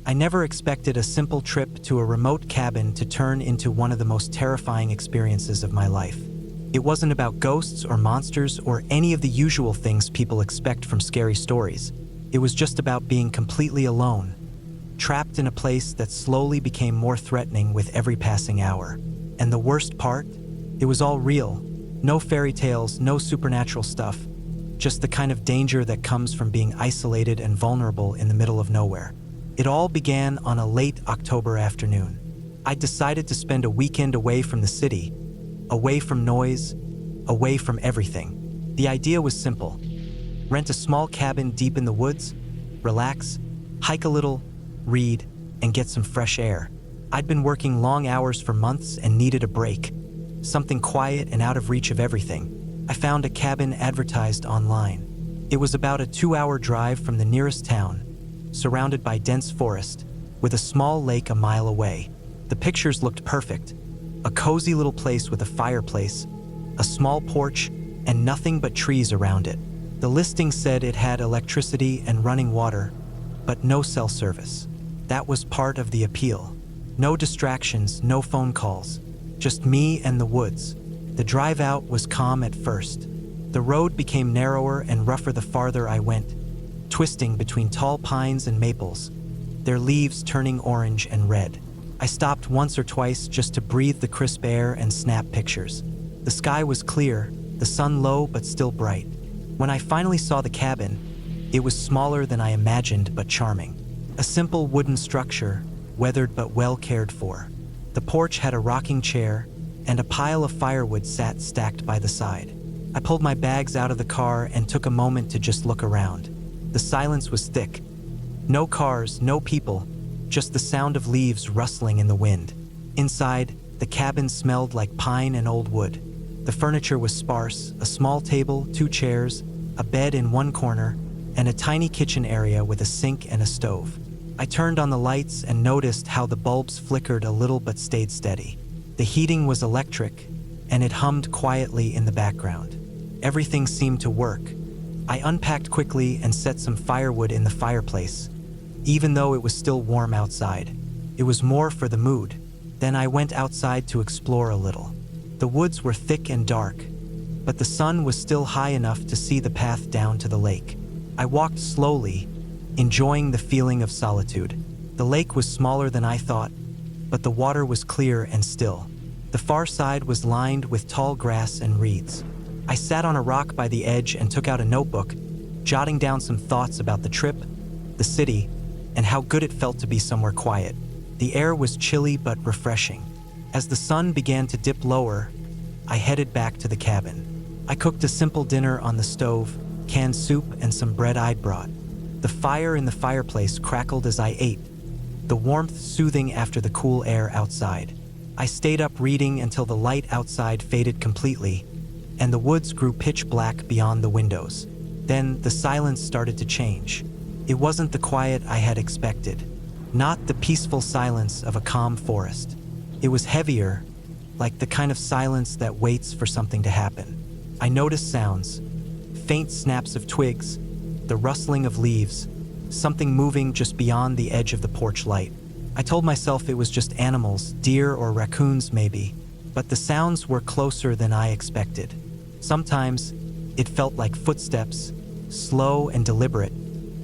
I never expected a simple trip to a remote cabin to turn into one of the most terrifying experiences of my life. It wasn't about ghosts or monsters or any of the usual things people expect from scary stories. It was just about being completely alone, trapped in a place that slowly became more threatening with every passing hour. And the worst part? It was all real. No fairy tales, no supernatural stuff. Just the kind of danger that comes from being isolated and vulnerable in the middle of nowhere. It all began on a late October afternoon. I decided to spend a weekend away from the city, away from noise, away from everything. The idea was simple. Rent a small cabin deep in the woods, relax, hike a little, read, and get some fresh air. I'd been working long hours for months and needed a break. Something quiet and out of reach of everything. I found a cabin advertised online. It was about a 2-hour drive from the nearest town, surrounded by dense forest, with a small lake a mile away. The pictures looked perfect. A cozy little place with a fireplace, a small porch, and nothing but trees around it. The listing said it had electricity and running water, but no cell service. That was part of the appeal. No distractions, no phone calls, just me and the woods. The drive out was calm at first. The road became narrower and rougher the farther I went, twisting between tall pines and maples, their leaves turning orange and red. I stopped once or twice just to breathe the crisp air and snap pictures. The sky was clear, the sun low but still bright. When I finally saw the cabin, it was smaller than I imagined but charming. A simple wooden structure, weathered but well cared for. The porch had a rocking chair, and a pile of firewood sat stacked by the side. I pulled my bags out of the car and took a moment to just look around. The silence was thick. No cars, no people, just the sound of leaves rustling in the wind. Inside, the cabin smelled like pine and old wood. The furniture was sparse, a small table, 2 chairs, a bed in one corner, and a tiny kitchen area with a sink and a stove. I turned on the lights and noticed how the bulbs flickered a little but stayed steady. The heating was electric, and it hummed quietly in the background. Everything seemed to work. I unpacked quickly and set some firewood in the fireplace, even though it was still warm outside. It was more for the mood. Then I went outside to explore a little. The woods were thick and dark, but the sun was still high enough to see the path down to the lake. I walked slowly, enjoying the feeling of solitude. The lake was smaller than I thought, but the water was clear and still. The far side was lined with tall grass and reeds. I sat on a rock by the edge and took out a notebook, jotting down some thoughts about the trip, the city, and how good it felt to be somewhere quiet. The air was chilly but refreshing. As the sun began to dip lower, I headed back to the cabin. I cooked a simple dinner on the stove, canned soup and some bread I'd brought. The fire in the fireplace crackled as I ate, the warmth soothing after the cool air outside. I stayed up reading until the light outside faded completely, and the woods grew pitch black beyond the windows. Then the silence started to change. It wasn't the quiet I had expected, not the peaceful silence of a calm forest. It was heavier, like the kind of silence that waits for something to happen. I noticed sounds, faint snaps of twigs, the rustling of leaves, something moving just beyond the edge of the porch light. I told myself it was just animals, deer or raccoons maybe, but the sounds were closer than I expected. Sometimes, it felt like footsteps, slow and deliberate,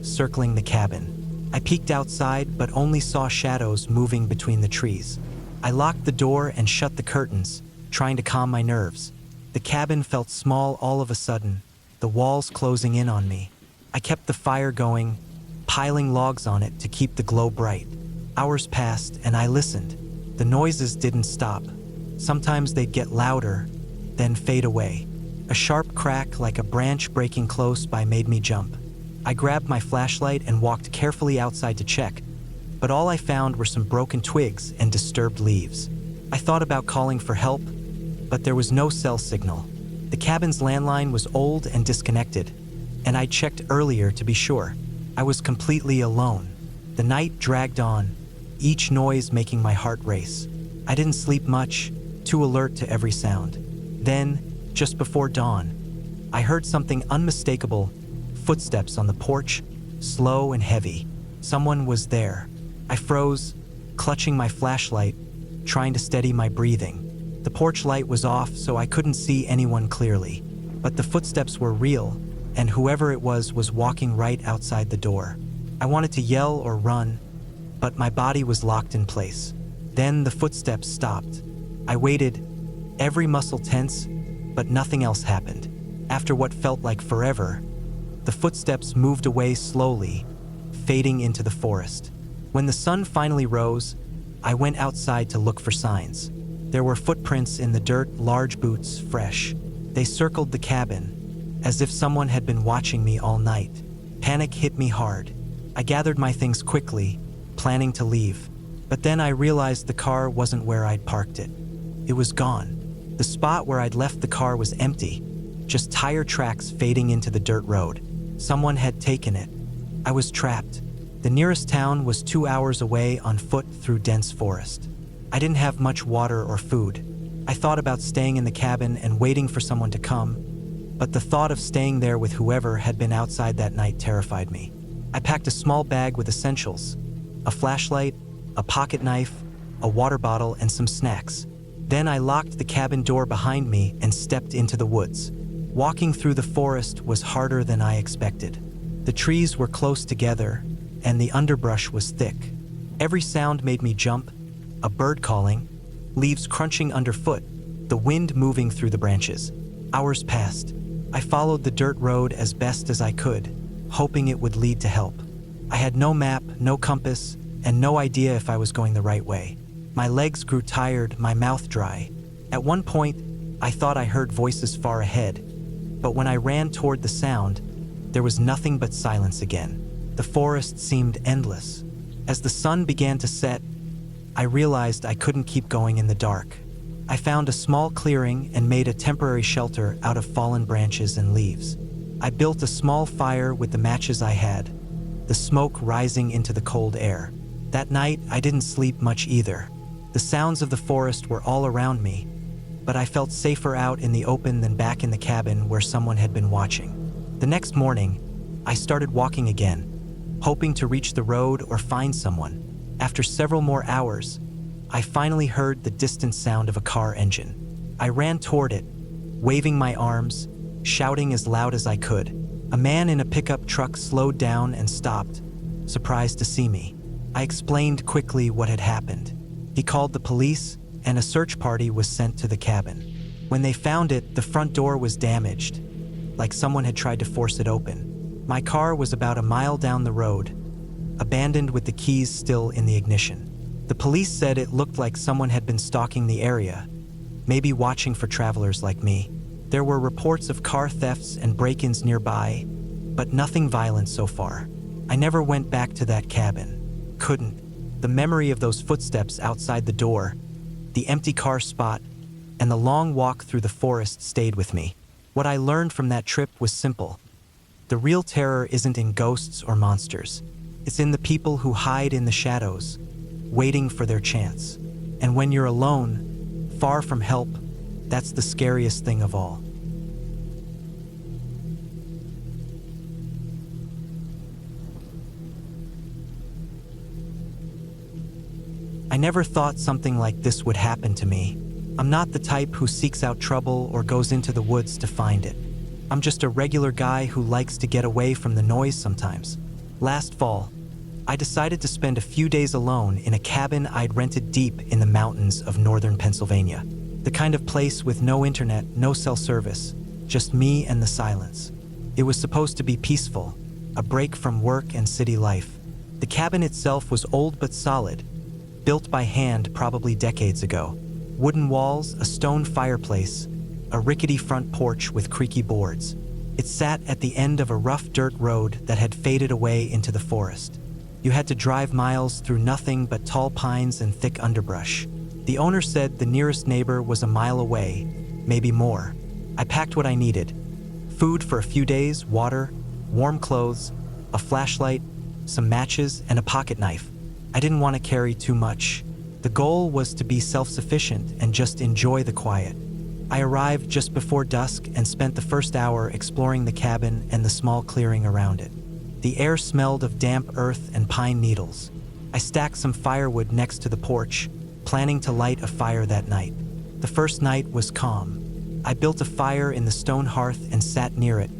circling the cabin. I peeked outside but only saw shadows moving between the trees. I locked the door and shut the curtains, trying to calm my nerves. The cabin felt small all of a sudden, the walls closing in on me. I kept the fire going, piling logs on it to keep the glow bright. Hours passed and I listened. The noises didn't stop. Sometimes they'd get louder, then fade away. A sharp crack like a branch breaking close by made me jump. I grabbed my flashlight and walked carefully outside to check, but all I found were some broken twigs and disturbed leaves. I thought about calling for help, but there was no cell signal. The cabin's landline was old and disconnected, and I checked earlier to be sure. I was completely alone. The night dragged on, each noise making my heart race. I didn't sleep much, too alert to every sound. Then, just before dawn, I heard something unmistakable, footsteps on the porch, slow and heavy. Someone was there. I froze, clutching my flashlight, trying to steady my breathing. The porch light was off, so I couldn't see anyone clearly. But the footsteps were real, and whoever it was walking right outside the door. I wanted to yell or run, but my body was locked in place. Then the footsteps stopped. I waited, every muscle tense, but nothing else happened. After what felt like forever, the footsteps moved away slowly, fading into the forest. When the sun finally rose, I went outside to look for signs. There were footprints in the dirt, large boots, fresh. They circled the cabin, as if someone had been watching me all night. Panic hit me hard. I gathered my things quickly, planning to leave. But then I realized the car wasn't where I'd parked it. It was gone. The spot where I'd left the car was empty, just tire tracks fading into the dirt road. Someone had taken it. I was trapped. The nearest town was 2 hours away on foot through dense forest. I didn't have much water or food. I thought about staying in the cabin and waiting for someone to come, but the thought of staying there with whoever had been outside that night terrified me. I packed a small bag with essentials, a flashlight, a pocket knife, a water bottle, and some snacks. Then I locked the cabin door behind me and stepped into the woods. Walking through the forest was harder than I expected. The trees were close together, and the underbrush was thick. Every sound made me jump, a bird calling, leaves crunching underfoot, the wind moving through the branches. Hours passed. I followed the dirt road as best as I could, hoping it would lead to help. I had no map, no compass, and no idea if I was going the right way. My legs grew tired, my mouth dry. At one point, I thought I heard voices far ahead, but when I ran toward the sound, there was nothing but silence again. The forest seemed endless. As the sun began to set, I realized I couldn't keep going in the dark. I found a small clearing and made a temporary shelter out of fallen branches and leaves. I built a small fire with the matches I had, the smoke rising into the cold air. That night, I didn't sleep much either. The sounds of the forest were all around me, but I felt safer out in the open than back in the cabin where someone had been watching. The next morning, I started walking again, hoping to reach the road or find someone. After several more hours, I finally heard the distant sound of a car engine. I ran toward it, waving my arms, shouting as loud as I could. A man in a pickup truck slowed down and stopped, surprised to see me. I explained quickly what had happened. He called the police, and a search party was sent to the cabin. When they found it, the front door was damaged, like someone had tried to force it open. My car was about a mile down the road, abandoned with the keys still in the ignition. The police said it looked like someone had been stalking the area, maybe watching for travelers like me. There were reports of car thefts and break-ins nearby, but nothing violent so far. I never went back to that cabin. Couldn't. The memory of those footsteps outside the door, the empty car spot, and the long walk through the forest stayed with me. What I learned from that trip was simple. The real terror isn't in ghosts or monsters. It's in the people who hide in the shadows, waiting for their chance. And when you're alone, far from help, that's the scariest thing of all. I never thought something like this would happen to me. I'm not the type who seeks out trouble or goes into the woods to find it. I'm just a regular guy who likes to get away from the noise sometimes. Last fall, I decided to spend a few days alone in a cabin I'd rented deep in the mountains of northern Pennsylvania. The kind of place with no internet, no cell service, just me and the silence. It was supposed to be peaceful, a break from work and city life. The cabin itself was old but solid, built by hand probably decades ago. Wooden walls, a stone fireplace, a rickety front porch with creaky boards. It sat at the end of a rough dirt road that had faded away into the forest. You had to drive miles through nothing but tall pines and thick underbrush. The owner said the nearest neighbor was a mile away, maybe more. I packed what I needed. Food for a few days, water, warm clothes, a flashlight, some matches, and a pocket knife. I didn't want to carry too much. The goal was to be self-sufficient and just enjoy the quiet. I arrived just before dusk and spent the first hour exploring the cabin and the small clearing around it. The air smelled of damp earth and pine needles. I stacked some firewood next to the porch, planning to light a fire that night. The first night was calm. I built a fire in the stone hearth and sat near it,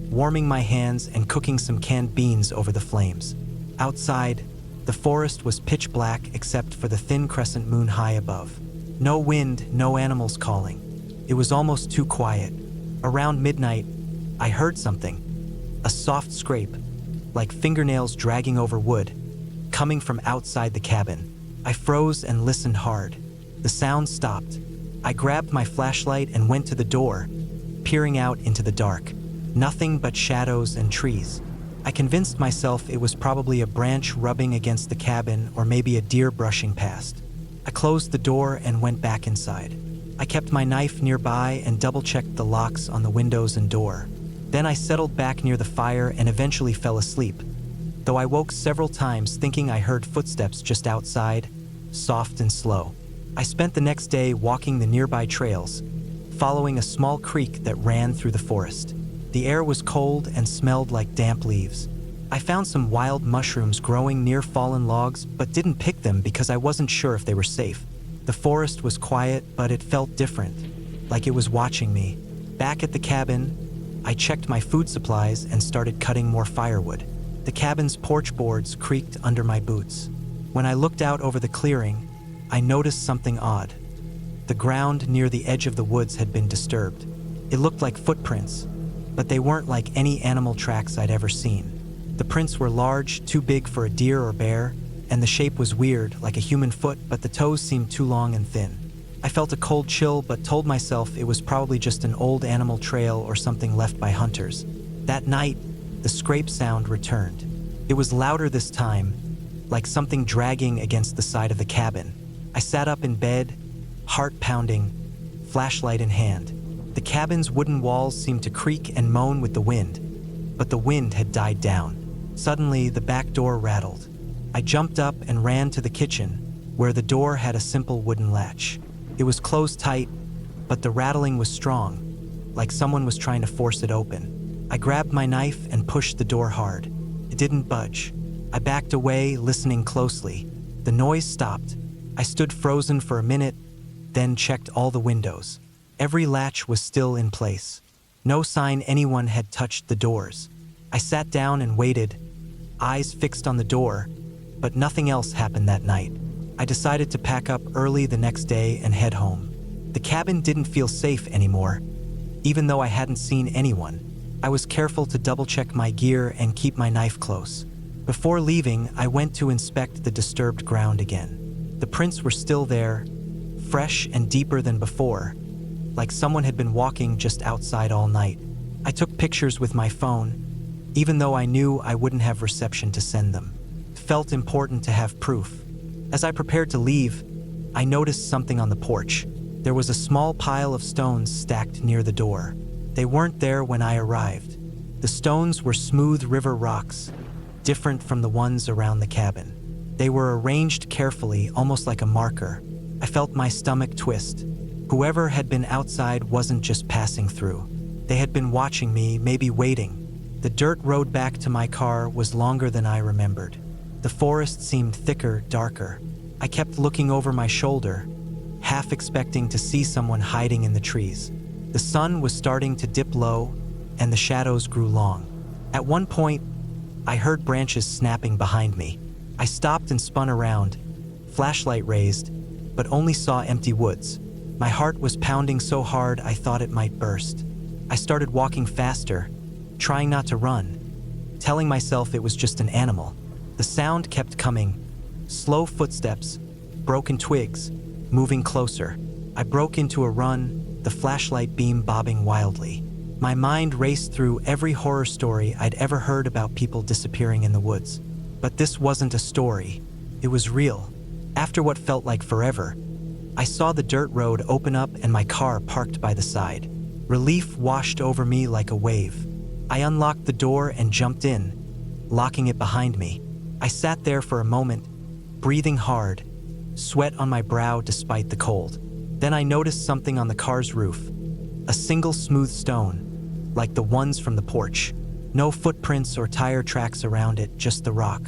warming my hands and cooking some canned beans over the flames. Outside, the forest was pitch black except for the thin crescent moon high above. No wind, no animals calling. It was almost too quiet. Around midnight, I heard something. A soft scrape, like fingernails dragging over wood, coming from outside the cabin. I froze and listened hard. The sound stopped. I grabbed my flashlight and went to the door, peering out into the dark. Nothing but shadows and trees. I convinced myself it was probably a branch rubbing against the cabin or maybe a deer brushing past. I closed the door and went back inside. I kept my knife nearby and double-checked the locks on the windows and door. Then I settled back near the fire and eventually fell asleep, though I woke several times thinking I heard footsteps just outside, soft and slow. I spent the next day walking the nearby trails, following a small creek that ran through the forest. The air was cold and smelled like damp leaves. I found some wild mushrooms growing near fallen logs, but didn't pick them because I wasn't sure if they were safe. The forest was quiet, but it felt different, like it was watching me. Back at the cabin, I checked my food supplies and started cutting more firewood. The cabin's porch boards creaked under my boots. When I looked out over the clearing, I noticed something odd. The ground near the edge of the woods had been disturbed. It looked like footprints, but they weren't like any animal tracks I'd ever seen. The prints were large, too big for a deer or bear, and the shape was weird, like a human foot, but the toes seemed too long and thin. I felt a cold chill, but told myself it was probably just an old animal trail or something left by hunters. That night, the scrape sound returned. It was louder this time, like something dragging against the side of the cabin. I sat up in bed, heart pounding, flashlight in hand. The cabin's wooden walls seemed to creak and moan with the wind, but the wind had died down. Suddenly, the back door rattled. I jumped up and ran to the kitchen, where the door had a simple wooden latch. It was closed tight, but the rattling was strong, like someone was trying to force it open. I grabbed my knife and pushed the door hard. It didn't budge. I backed away, listening closely. The noise stopped. I stood frozen for a minute, then checked all the windows. Every latch was still in place. No sign anyone had touched the doors. I sat down and waited, eyes fixed on the door, but nothing else happened that night. I decided to pack up early the next day and head home. The cabin didn't feel safe anymore, even though I hadn't seen anyone. I was careful to double-check my gear and keep my knife close. Before leaving, I went to inspect the disturbed ground again. The prints were still there, fresh and deeper than before, like someone had been walking just outside all night. I took pictures with my phone, even though I knew I wouldn't have reception to send them. It felt important to have proof. As I prepared to leave, I noticed something on the porch. There was a small pile of stones stacked near the door. They weren't there when I arrived. The stones were smooth river rocks, different from the ones around the cabin. They were arranged carefully, almost like a marker. I felt my stomach twist. Whoever had been outside wasn't just passing through. They had been watching me, maybe waiting. The dirt road back to my car was longer than I remembered. The forest seemed thicker, darker. I kept looking over my shoulder, half expecting to see someone hiding in the trees. The sun was starting to dip low, and the shadows grew long. At one point, I heard branches snapping behind me. I stopped and spun around, flashlight raised, but only saw empty woods. My heart was pounding so hard I thought it might burst. I started walking faster, trying not to run, telling myself it was just an animal. The sound kept coming, slow footsteps, broken twigs, moving closer. I broke into a run, the flashlight beam bobbing wildly. My mind raced through every horror story I'd ever heard about people disappearing in the woods. But this wasn't a story. It was real. After what felt like forever, I saw the dirt road open up and my car parked by the side. Relief washed over me like a wave. I unlocked the door and jumped in, locking it behind me. I sat there for a moment, breathing hard, sweat on my brow despite the cold. Then I noticed something on the car's roof. A single smooth stone, like the ones from the porch. No footprints or tire tracks around it, just the rock.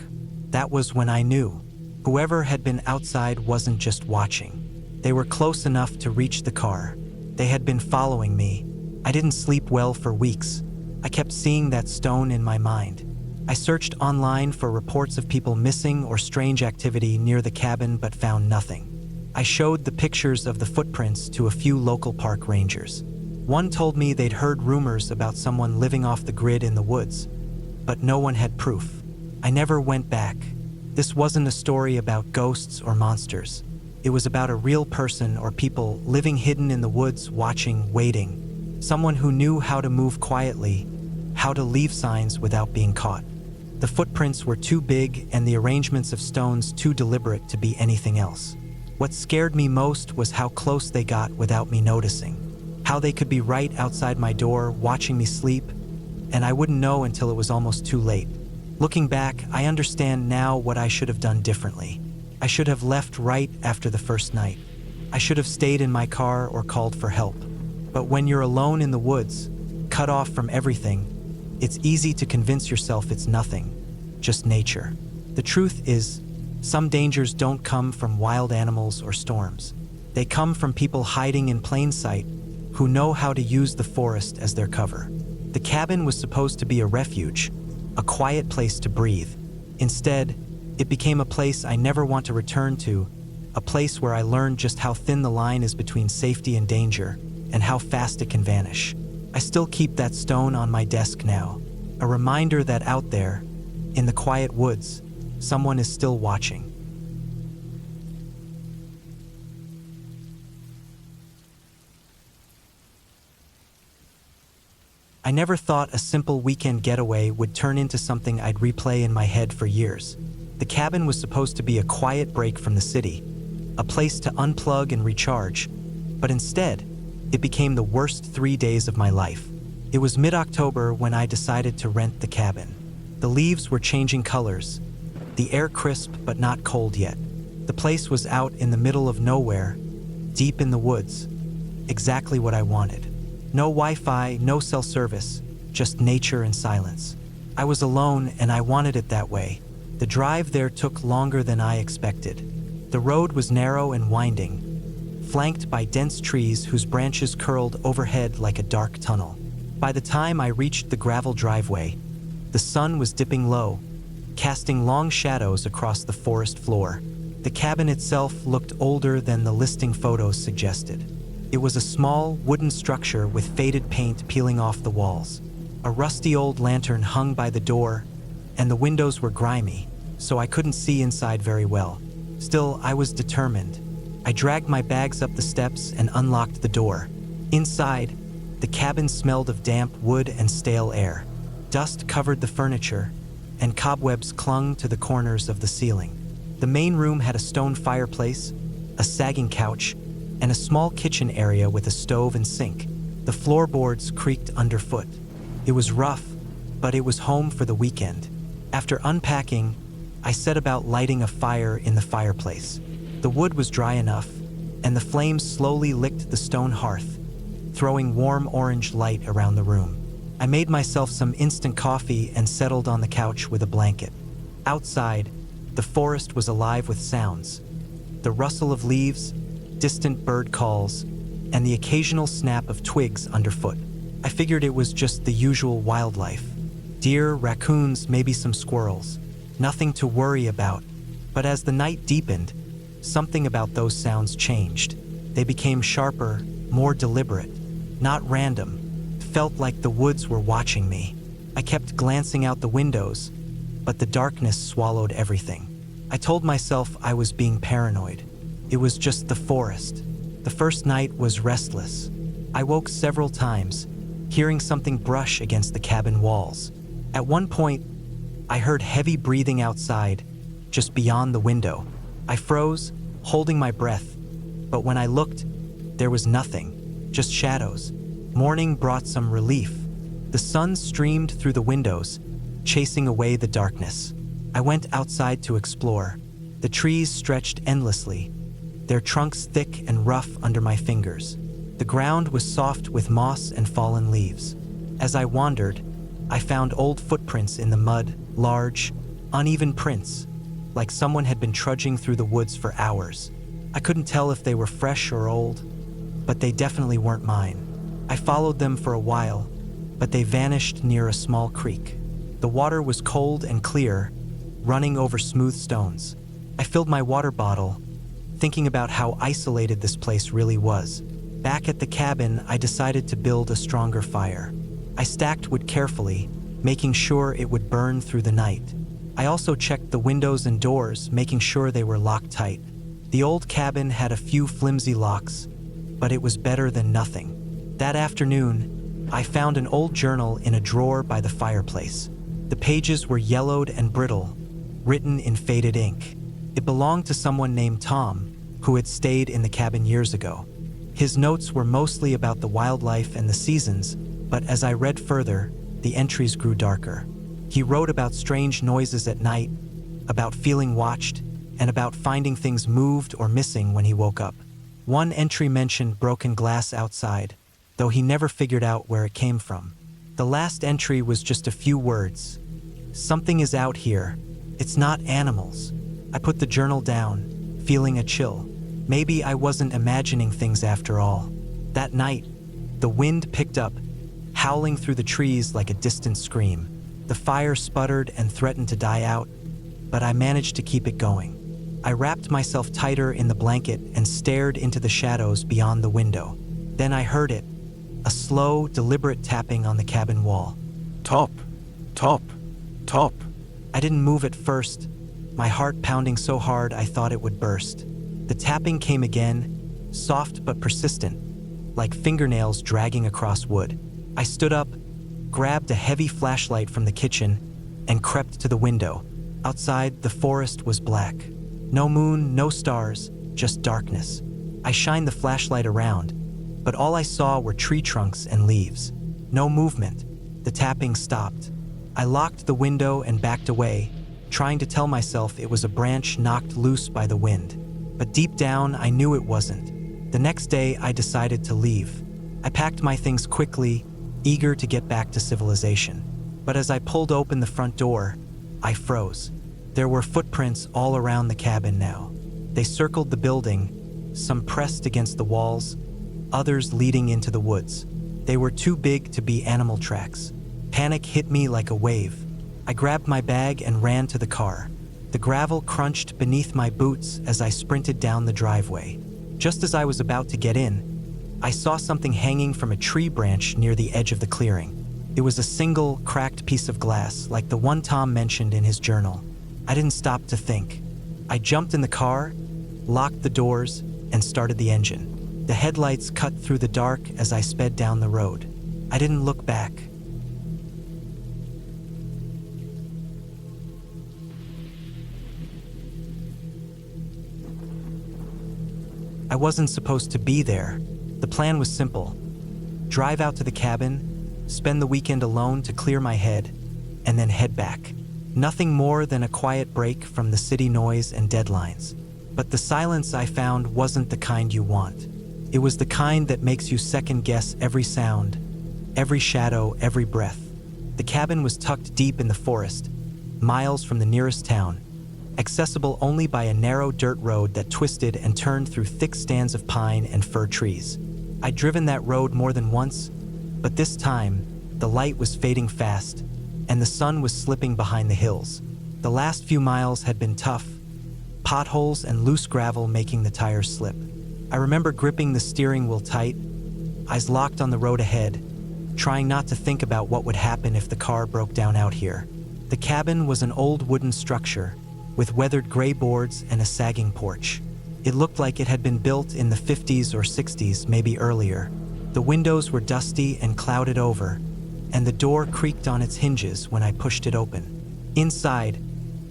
That was when I knew. Whoever had been outside wasn't just watching. They were close enough to reach the car. They had been following me. I didn't sleep well for weeks. I kept seeing that stone in my mind. I searched online for reports of people missing or strange activity near the cabin but found nothing. I showed the pictures of the footprints to a few local park rangers. One told me they'd heard rumors about someone living off the grid in the woods, but no one had proof. I never went back. This wasn't a story about ghosts or monsters. It was about a real person or people living hidden in the woods, watching, waiting. Someone who knew how to move quietly, how to leave signs without being caught. The footprints were too big and the arrangements of stones too deliberate to be anything else. What scared me most was how close they got without me noticing. How they could be right outside my door, watching me sleep, and I wouldn't know until it was almost too late. Looking back, I understand now what I should have done differently. I should have left right after the first night. I should have stayed in my car or called for help. But when you're alone in the woods, cut off from everything, it's easy to convince yourself it's nothing, just nature. The truth is, some dangers don't come from wild animals or storms. They come from people hiding in plain sight who know how to use the forest as their cover. The cabin was supposed to be a refuge, a quiet place to breathe. Instead, it became a place I never want to return to, a place where I learned just how thin the line is between safety and danger, and how fast it can vanish. I still keep that stone on my desk now, a reminder that out there, in the quiet woods, someone is still watching. I never thought a simple weekend getaway would turn into something I'd replay in my head for years. The cabin was supposed to be a quiet break from the city, a place to unplug and recharge, but instead, it became the worst 3 days of my life. It was mid-October when I decided to rent the cabin. The leaves were changing colors, the air crisp but not cold yet. The place was out in the middle of nowhere, deep in the woods, exactly what I wanted. No Wi-Fi, no cell service, just nature and silence. I was alone and I wanted it that way. The drive there took longer than I expected. The road was narrow and winding, flanked by dense trees whose branches curled overhead like a dark tunnel. By the time I reached the gravel driveway, the sun was dipping low, casting long shadows across the forest floor. The cabin itself looked older than the listing photos suggested. It was a small, wooden structure with faded paint peeling off the walls. A rusty old lantern hung by the door, and the windows were grimy, so I couldn't see inside very well. Still, I was determined. I dragged my bags up the steps and unlocked the door. Inside, the cabin smelled of damp wood and stale air. Dust covered the furniture, and cobwebs clung to the corners of the ceiling. The main room had a stone fireplace, a sagging couch, and a small kitchen area with a stove and sink. The floorboards creaked underfoot. It was rough, but it was home for the weekend. After unpacking, I set about lighting a fire in the fireplace. The wood was dry enough, and the flames slowly licked the stone hearth, throwing warm orange light around the room. I made myself some instant coffee and settled on the couch with a blanket. Outside, the forest was alive with sounds. The rustle of leaves, distant bird calls, and the occasional snap of twigs underfoot. I figured it was just the usual wildlife. Deer, raccoons, maybe some squirrels. Nothing to worry about. But as the night deepened, something about those sounds changed. They became sharper, more deliberate, not random. Felt like the woods were watching me. I kept glancing out the windows, but the darkness swallowed everything. I told myself I was being paranoid. It was just the forest. The first night was restless. I woke several times, hearing something brush against the cabin walls. At one point, I heard heavy breathing outside, just beyond the window. I froze, holding my breath, but when I looked, there was nothing, just shadows. Morning brought some relief. The sun streamed through the windows, chasing away the darkness. I went outside to explore. The trees stretched endlessly, their trunks thick and rough under my fingers. The ground was soft with moss and fallen leaves. As I wandered, I found old footprints in the mud, large, uneven prints, like someone had been trudging through the woods for hours. I couldn't tell if they were fresh or old, but they definitely weren't mine. I followed them for a while, but they vanished near a small creek. The water was cold and clear, running over smooth stones. I filled my water bottle, thinking about how isolated this place really was. Back at the cabin, I decided to build a stronger fire. I stacked wood carefully, making sure it would burn through the night. I also checked the windows and doors, making sure they were locked tight. The old cabin had a few flimsy locks, but it was better than nothing. That afternoon, I found an old journal in a drawer by the fireplace. The pages were yellowed and brittle, written in faded ink. It belonged to someone named Tom, who had stayed in the cabin years ago. His notes were mostly about the wildlife and the seasons, but as I read further, the entries grew darker. He wrote about strange noises at night, about feeling watched, and about finding things moved or missing when he woke up. One entry mentioned broken glass outside, though he never figured out where it came from. The last entry was just a few words. "Something is out here. It's not animals." I put the journal down, feeling a chill. Maybe I wasn't imagining things after all. That night, the wind picked up, howling through the trees like a distant scream. The fire sputtered and threatened to die out, but I managed to keep it going. I wrapped myself tighter in the blanket and stared into the shadows beyond the window. Then I heard it, a slow, deliberate tapping on the cabin wall. Top, top, top. I didn't move at first, my heart pounding so hard I thought it would burst. The tapping came again, soft but persistent, like fingernails dragging across wood. I stood up, grabbed a heavy flashlight from the kitchen, and crept to the window. Outside, the forest was black. No moon, no stars, just darkness. I shined the flashlight around, but all I saw were tree trunks and leaves. No movement. The tapping stopped. I locked the window and backed away, trying to tell myself it was a branch knocked loose by the wind. But deep down, I knew it wasn't. The next day, I decided to leave. I packed my things quickly, eager to get back to civilization. But as I pulled open the front door, I froze. There were footprints all around the cabin now. They circled the building, some pressed against the walls, others leading into the woods. They were too big to be animal tracks. Panic hit me like a wave. I grabbed my bag and ran to the car. The gravel crunched beneath my boots as I sprinted down the driveway. Just as I was about to get in, I saw something hanging from a tree branch near the edge of the clearing. It was a single, cracked piece of glass, like the one Tom mentioned in his journal. I didn't stop to think. I jumped in the car, locked the doors, and started the engine. The headlights cut through the dark as I sped down the road. I didn't look back. I wasn't supposed to be there. The plan was simple. Drive out to the cabin, spend the weekend alone to clear my head, and then head back. Nothing more than a quiet break from the city noise and deadlines. But the silence I found wasn't the kind you want. It was the kind that makes you second-guess every sound, every shadow, every breath. The cabin was tucked deep in the forest, miles from the nearest town, accessible only by a narrow dirt road that twisted and turned through thick stands of pine and fir trees. I'd driven that road more than once, but this time, the light was fading fast, and the sun was slipping behind the hills. The last few miles had been tough, potholes and loose gravel making the tires slip. I remember gripping the steering wheel tight, eyes locked on the road ahead, trying not to think about what would happen if the car broke down out here. The cabin was an old wooden structure, with weathered gray boards and a sagging porch. It looked like it had been built in the 50s or 60s, maybe earlier. The windows were dusty and clouded over, and the door creaked on its hinges when I pushed it open. Inside,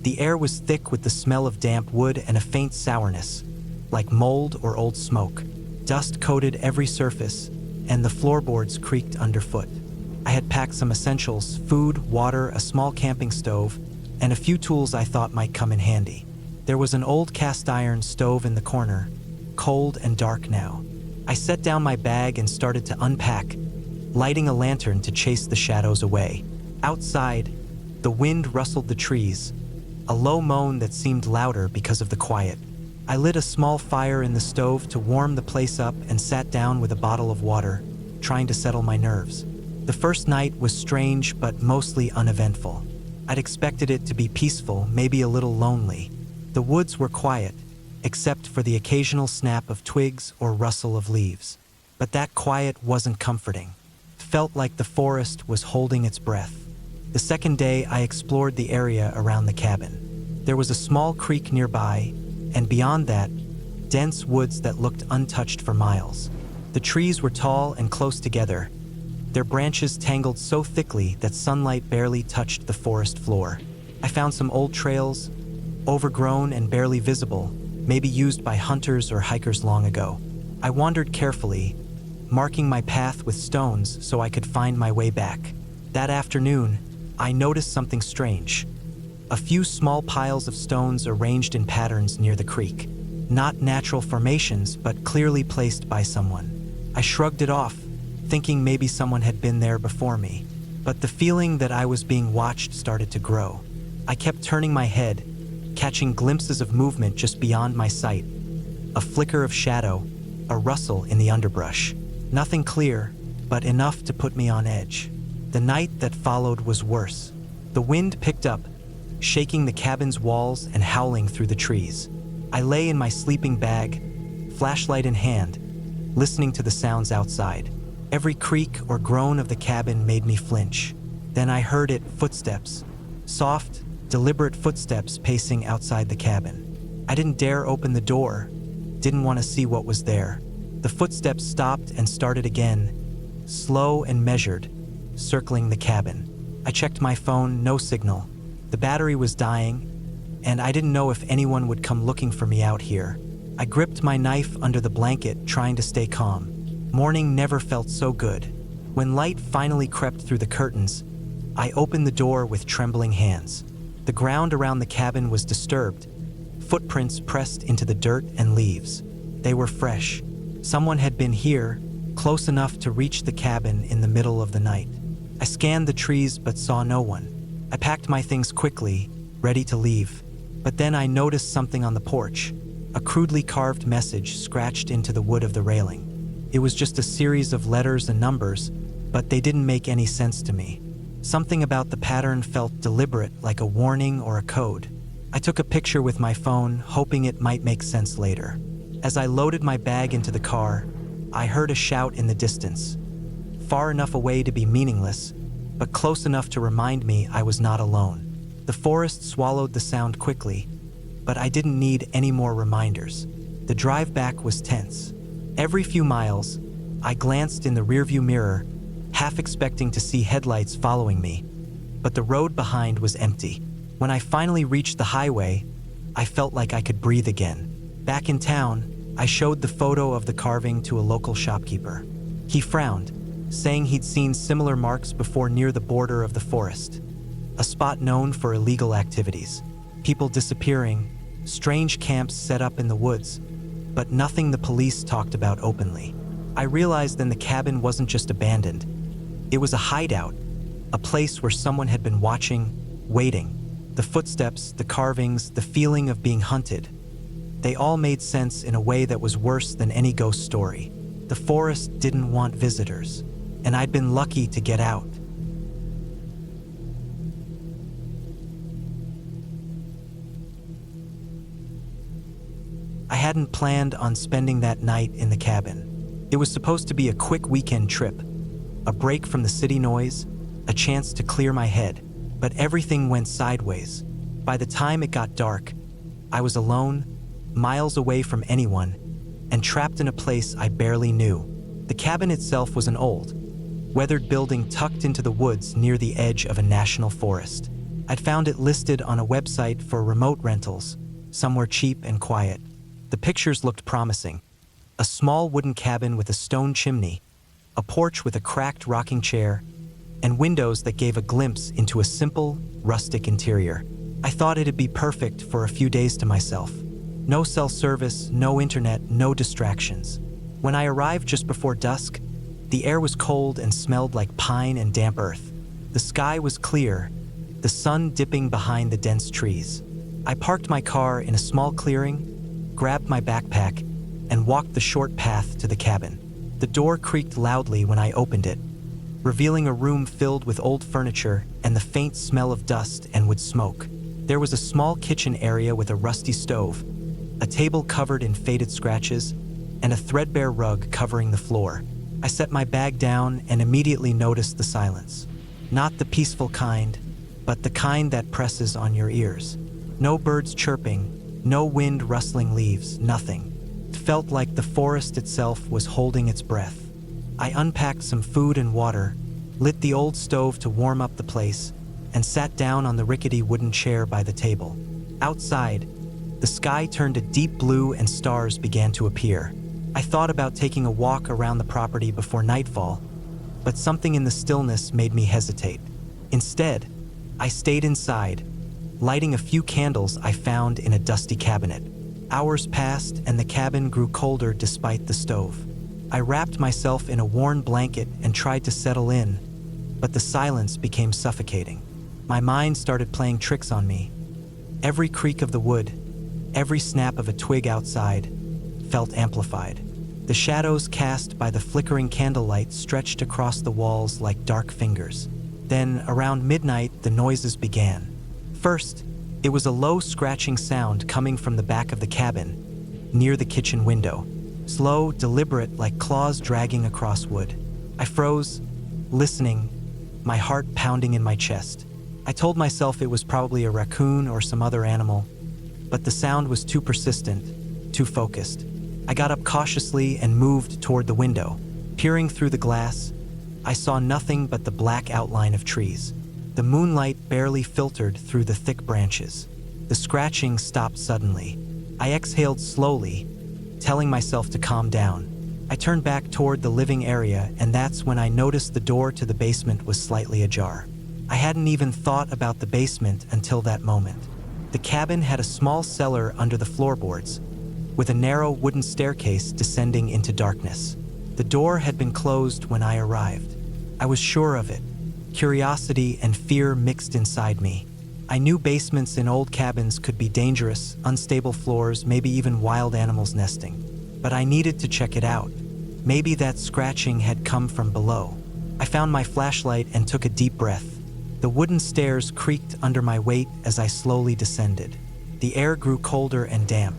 the air was thick with the smell of damp wood and a faint sourness, like mold or old smoke. Dust coated every surface, and the floorboards creaked underfoot. I had packed some essentials: food, water, a small camping stove, and a few tools I thought might come in handy. There was an old cast iron stove in the corner, cold and dark now. I set down my bag and started to unpack, lighting a lantern to chase the shadows away. Outside, the wind rustled the trees, a low moan that seemed louder because of the quiet. I lit a small fire in the stove to warm the place up and sat down with a bottle of water, trying to settle my nerves. The first night was strange but mostly uneventful. I'd expected it to be peaceful, maybe a little lonely. The woods were quiet, except for the occasional snap of twigs or rustle of leaves. But that quiet wasn't comforting. It felt like the forest was holding its breath. The second day, I explored the area around the cabin. There was a small creek nearby, and beyond that, dense woods that looked untouched for miles. The trees were tall and close together, their branches tangled so thickly that sunlight barely touched the forest floor. I found some old trails, overgrown and barely visible, maybe used by hunters or hikers long ago. I wandered carefully, marking my path with stones so I could find my way back. That afternoon, I noticed something strange. A few small piles of stones arranged in patterns near the creek. Not natural formations, but clearly placed by someone. I shrugged it off, thinking maybe someone had been there before me. But the feeling that I was being watched started to grow. I kept turning my head, catching glimpses of movement just beyond my sight. A flicker of shadow, a rustle in the underbrush. Nothing clear, but enough to put me on edge. The night that followed was worse. The wind picked up, shaking the cabin's walls and howling through the trees. I lay in my sleeping bag, flashlight in hand, listening to the sounds outside. Every creak or groan of the cabin made me flinch. Then I heard it, footsteps. Soft, deliberate footsteps pacing outside the cabin. I didn't dare open the door, didn't want to see what was there. The footsteps stopped and started again, slow and measured, circling the cabin. I checked my phone, no signal. The battery was dying, and I didn't know if anyone would come looking for me out here. I gripped my knife under the blanket, trying to stay calm. Morning never felt so good. When light finally crept through the curtains, I opened the door with trembling hands. The ground around the cabin was disturbed, footprints pressed into the dirt and leaves. They were fresh. Someone had been here, close enough to reach the cabin in the middle of the night. I scanned the trees but saw no one. I packed my things quickly, ready to leave. But then I noticed something on the porch, a crudely carved message scratched into the wood of the railing. It was just a series of letters and numbers, but they didn't make any sense to me. Something about the pattern felt deliberate, like a warning or a code. I took a picture with my phone, hoping it might make sense later. As I loaded my bag into the car, I heard a shout in the distance. Far enough away to be meaningless, but close enough to remind me I was not alone. The forest swallowed the sound quickly, but I didn't need any more reminders. The drive back was tense. Every few miles, I glanced in the rearview mirror, half expecting to see headlights following me, but the road behind was empty. When I finally reached the highway, I felt like I could breathe again. Back in town, I showed the photo of the carving to a local shopkeeper. He frowned, saying he'd seen similar marks before near the border of the forest, a spot known for illegal activities. People disappearing, strange camps set up in the woods, but nothing the police talked about openly. I realized then the cabin wasn't just abandoned. It was a hideout, a place where someone had been watching, waiting. The footsteps, the carvings, the feeling of being hunted. They all made sense in a way that was worse than any ghost story. The forest didn't want visitors, and I'd been lucky to get out. I hadn't planned on spending that night in the cabin. It was supposed to be a quick weekend trip, a break from the city noise, a chance to clear my head, but everything went sideways. By the time it got dark, I was alone, miles away from anyone, and trapped in a place I barely knew. The cabin itself was an old, weathered building tucked into the woods near the edge of a national forest. I'd found it listed on a website for remote rentals, somewhere cheap and quiet. The pictures looked promising. A small wooden cabin with a stone chimney, a porch with a cracked rocking chair, and windows that gave a glimpse into a simple, rustic interior. I thought it'd be perfect for a few days to myself. No cell service, no internet, no distractions. When I arrived just before dusk, the air was cold and smelled like pine and damp earth. The sky was clear, the sun dipping behind the dense trees. I parked my car in a small clearing, grabbed my backpack, and walked the short path to the cabin. The door creaked loudly when I opened it, revealing a room filled with old furniture and the faint smell of dust and wood smoke. There was a small kitchen area with a rusty stove, a table covered in faded scratches, and a threadbare rug covering the floor. I set my bag down and immediately noticed the silence. Not the peaceful kind, but the kind that presses on your ears. No birds chirping, no wind rustling leaves, nothing. It felt like the forest itself was holding its breath. I unpacked some food and water, lit the old stove to warm up the place, and sat down on the rickety wooden chair by the table. Outside, the sky turned a deep blue and stars began to appear. I thought about taking a walk around the property before nightfall, but something in the stillness made me hesitate. Instead, I stayed inside, lighting a few candles I found in a dusty cabinet. Hours passed and the cabin grew colder despite the stove. I wrapped myself in a worn blanket and tried to settle in, but the silence became suffocating. My mind started playing tricks on me. Every creak of the wood, every snap of a twig outside, felt amplified. The shadows cast by the flickering candlelight stretched across the walls like dark fingers. Then, around midnight, the noises began. First, it was a low scratching sound coming from the back of the cabin, near the kitchen window. Slow, deliberate, like claws dragging across wood. I froze, listening, my heart pounding in my chest. I told myself it was probably a raccoon or some other animal, but the sound was too persistent, too focused. I got up cautiously and moved toward the window. Peering through the glass, I saw nothing but the black outline of trees. The moonlight barely filtered through the thick branches. The scratching stopped suddenly. I exhaled slowly, telling myself to calm down. I turned back toward the living area, and that's when I noticed the door to the basement was slightly ajar. I hadn't even thought about the basement until that moment. The cabin had a small cellar under the floorboards, with a narrow wooden staircase descending into darkness. The door had been closed when I arrived. I was sure of it. Curiosity and fear mixed inside me. I knew basements in old cabins could be dangerous, unstable floors, maybe even wild animals nesting. But I needed to check it out. Maybe that scratching had come from below. I found my flashlight and took a deep breath. The wooden stairs creaked under my weight as I slowly descended. The air grew colder and damp.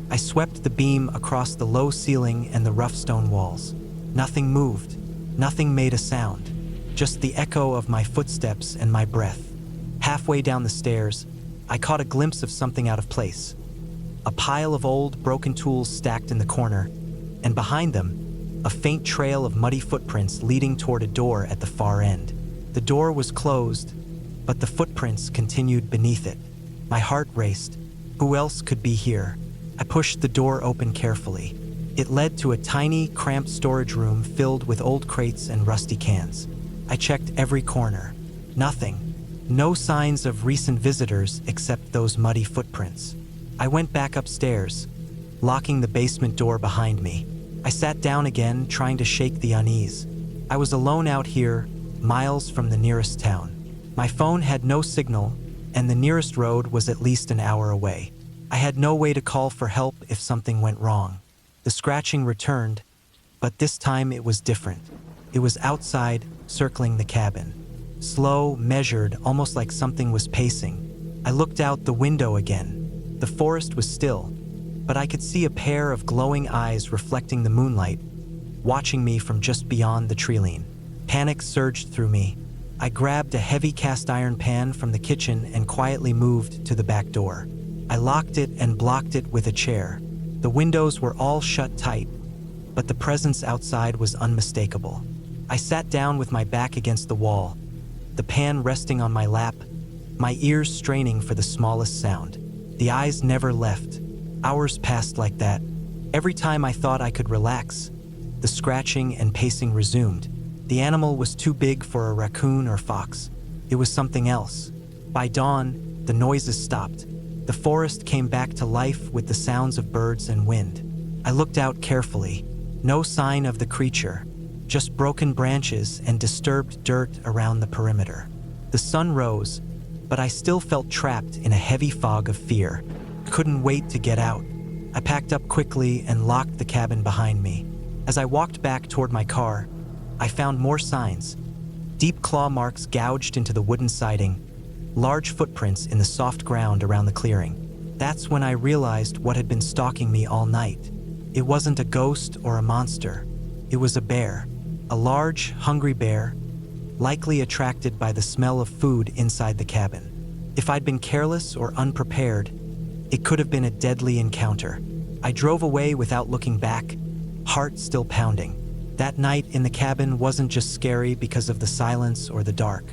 I swept the beam across the low ceiling and the rough stone walls. Nothing moved. Nothing made a sound. Just the echo of my footsteps and my breath. Halfway down the stairs, I caught a glimpse of something out of place. A pile of old, broken tools stacked in the corner, and behind them, a faint trail of muddy footprints leading toward a door at the far end. The door was closed, but the footprints continued beneath it. My heart raced. Who else could be here? I pushed the door open carefully. It led to a tiny, cramped storage room filled with old crates and rusty cans. I checked every corner. Nothing. No signs of recent visitors except those muddy footprints. I went back upstairs, locking the basement door behind me. I sat down again, trying to shake the unease. I was alone out here, miles from the nearest town. My phone had no signal, and the nearest road was at least an hour away. I had no way to call for help if something went wrong. The scratching returned, but this time it was different. It was outside, circling the cabin. Slow, measured, almost like something was pacing. I looked out the window again. The forest was still, but I could see a pair of glowing eyes reflecting the moonlight, watching me from just beyond the treeline. Panic surged through me. I grabbed a heavy cast iron pan from the kitchen and quietly moved to the back door. I locked it and blocked it with a chair. The windows were all shut tight, but the presence outside was unmistakable. I sat down with my back against the wall, the pan resting on my lap, my ears straining for the smallest sound. The eyes never left. Hours passed like that. Every time I thought I could relax, the scratching and pacing resumed. The animal was too big for a raccoon or fox. It was something else. By dawn, the noises stopped. The forest came back to life with the sounds of birds and wind. I looked out carefully. No sign of the creature, just broken branches and disturbed dirt around the perimeter. The sun rose, but I still felt trapped in a heavy fog of fear. Couldn't wait to get out. I packed up quickly and locked the cabin behind me. As I walked back toward my car, I found more signs. Deep claw marks gouged into the wooden siding, large footprints in the soft ground around the clearing. That's when I realized what had been stalking me all night. It wasn't a ghost or a monster. It was a bear. A large, hungry bear, likely attracted by the smell of food inside the cabin. If I'd been careless or unprepared, it could have been a deadly encounter. I drove away without looking back, heart still pounding. That night in the cabin wasn't just scary because of the silence or the dark.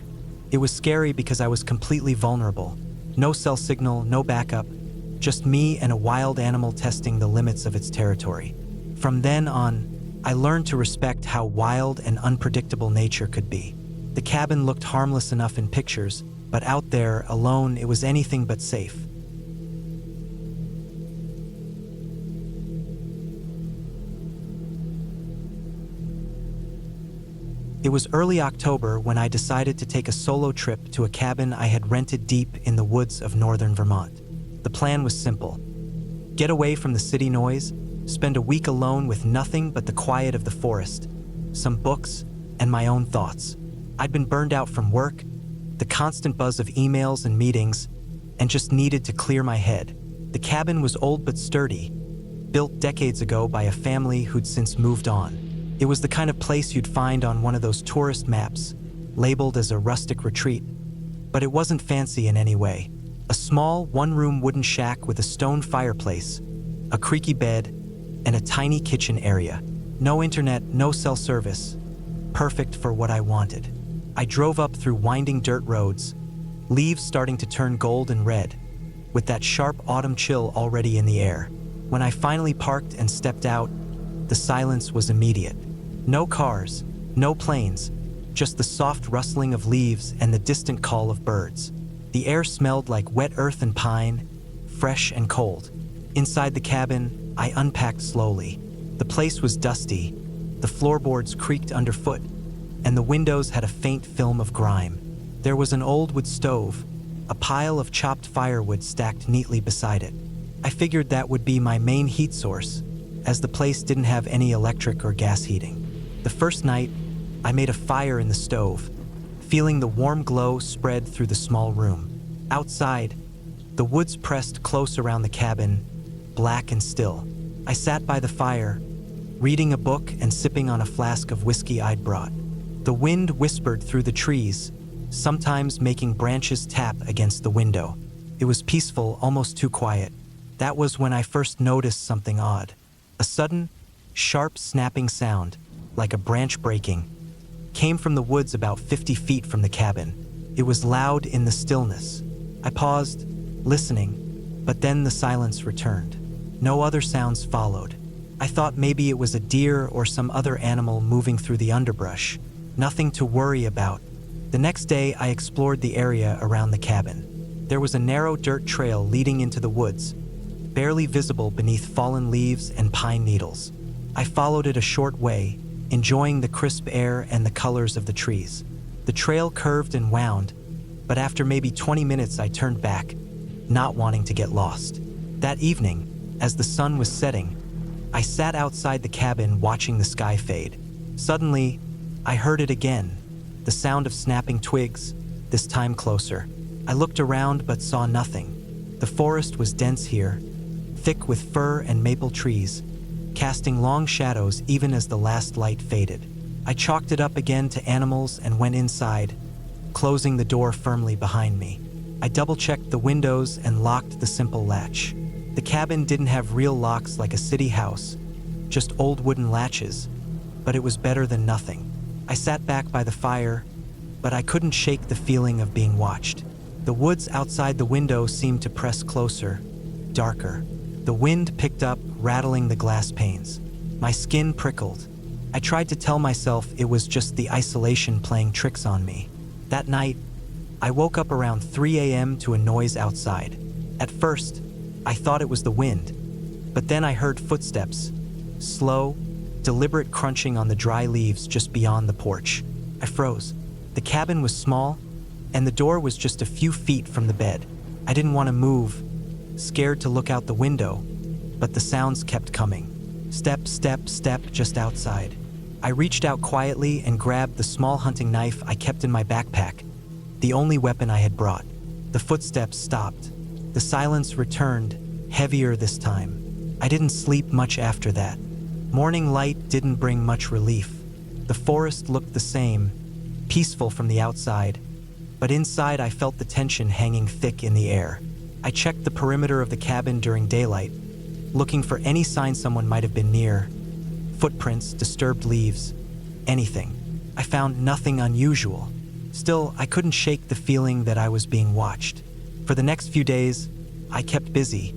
It was scary because I was completely vulnerable. No cell signal, no backup, just me and a wild animal testing the limits of its territory. From then on, I learned to respect how wild and unpredictable nature could be. The cabin looked harmless enough in pictures, but out there, alone, it was anything but safe. It was early October when I decided to take a solo trip to a cabin I had rented deep in the woods of northern Vermont. The plan was simple. Get away from the city noise, spend a week alone with nothing but the quiet of the forest, some books, and my own thoughts. I'd been burned out from work, the constant buzz of emails and meetings, and just needed to clear my head. The cabin was old but sturdy, built decades ago by a family who'd since moved on. It was the kind of place you'd find on one of those tourist maps, labeled as a rustic retreat, but it wasn't fancy in any way. A small, one-room wooden shack with a stone fireplace, a creaky bed, and a tiny kitchen area. No internet, no cell service. Perfect for what I wanted. I drove up through winding dirt roads, leaves starting to turn gold and red, with that sharp autumn chill already in the air. When I finally parked and stepped out, the silence was immediate. No cars, no planes, just the soft rustling of leaves and the distant call of birds. The air smelled like wet earth and pine, fresh and cold. Inside the cabin, I unpacked slowly. The place was dusty, the floorboards creaked underfoot, and the windows had a faint film of grime. There was an old wood stove, a pile of chopped firewood stacked neatly beside it. I figured that would be my main heat source, as the place didn't have any electric or gas heating. The first night, I made a fire in the stove, feeling the warm glow spread through the small room. Outside, the woods pressed close around the cabin, black and still. I sat by the fire, reading a book and sipping on a flask of whiskey I'd brought. The wind whispered through the trees, sometimes making branches tap against the window. It was peaceful, almost too quiet. That was when I first noticed something odd. A sudden, sharp snapping sound, like a branch breaking, came from the woods about 50 feet from the cabin. It was loud in the stillness. I paused, listening, but then the silence returned. No other sounds followed. I thought maybe it was a deer or some other animal moving through the underbrush. Nothing to worry about. The next day, I explored the area around the cabin. There was a narrow dirt trail leading into the woods, barely visible beneath fallen leaves and pine needles. I followed it a short way, enjoying the crisp air and the colors of the trees. The trail curved and wound, but after maybe 20 minutes I turned back, not wanting to get lost. That evening, as the sun was setting, I sat outside the cabin watching the sky fade. Suddenly, I heard it again, the sound of snapping twigs, this time closer. I looked around but saw nothing. The forest was dense here, thick with fir and maple trees, casting long shadows even as the last light faded. I chalked it up again to animals and went inside, closing the door firmly behind me. I double-checked the windows and locked the simple latch. The cabin didn't have real locks like a city house, just old wooden latches, but it was better than nothing. I sat back by the fire, but I couldn't shake the feeling of being watched. The woods outside the window seemed to press closer, darker. The wind picked up, rattling the glass panes. My skin prickled. I tried to tell myself it was just the isolation playing tricks on me. That night, I woke up around 3 a.m. to a noise outside. At first, I thought it was the wind, but then I heard footsteps, slow, deliberate crunching on the dry leaves just beyond the porch. I froze. The cabin was small, and the door was just a few feet from the bed. I didn't want to move, scared to look out the window, but the sounds kept coming. Step, step, step just outside. I reached out quietly and grabbed the small hunting knife I kept in my backpack, the only weapon I had brought. The footsteps stopped. The silence returned, heavier this time. I didn't sleep much after that. Morning light didn't bring much relief. The forest looked the same, peaceful from the outside, but inside I felt the tension hanging thick in the air. I checked the perimeter of the cabin during daylight, looking for any sign someone might have been near. Footprints, disturbed leaves, anything. I found nothing unusual. Still, I couldn't shake the feeling that I was being watched. For the next few days, I kept busy,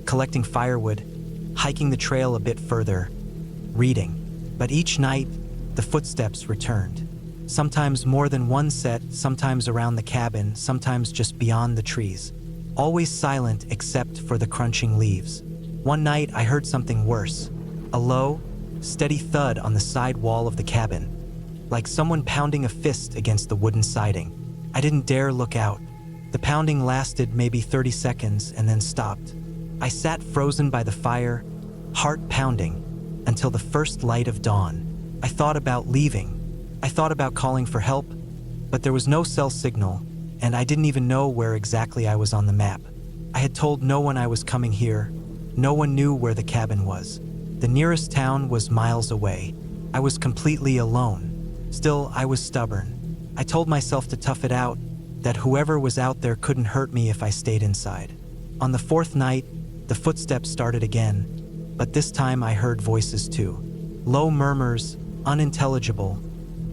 collecting firewood, hiking the trail a bit further, reading. But each night, the footsteps returned. Sometimes more than one set, sometimes around the cabin, sometimes just beyond the trees. Always silent except for the crunching leaves. One night, I heard something worse. A low, steady thud on the side wall of the cabin, like someone pounding a fist against the wooden siding. I didn't dare look out. The pounding lasted maybe 30 seconds and then stopped. I sat frozen by the fire, heart pounding, until the first light of dawn. I thought about leaving. I thought about calling for help, but there was no cell signal, and I didn't even know where exactly I was on the map. I had told no one I was coming here. No one knew where the cabin was. The nearest town was miles away. I was completely alone. Still, I was stubborn. I told myself to tough it out, that whoever was out there couldn't hurt me if I stayed inside. On the fourth night, the footsteps started again, but this time I heard voices too. Low murmurs, unintelligible,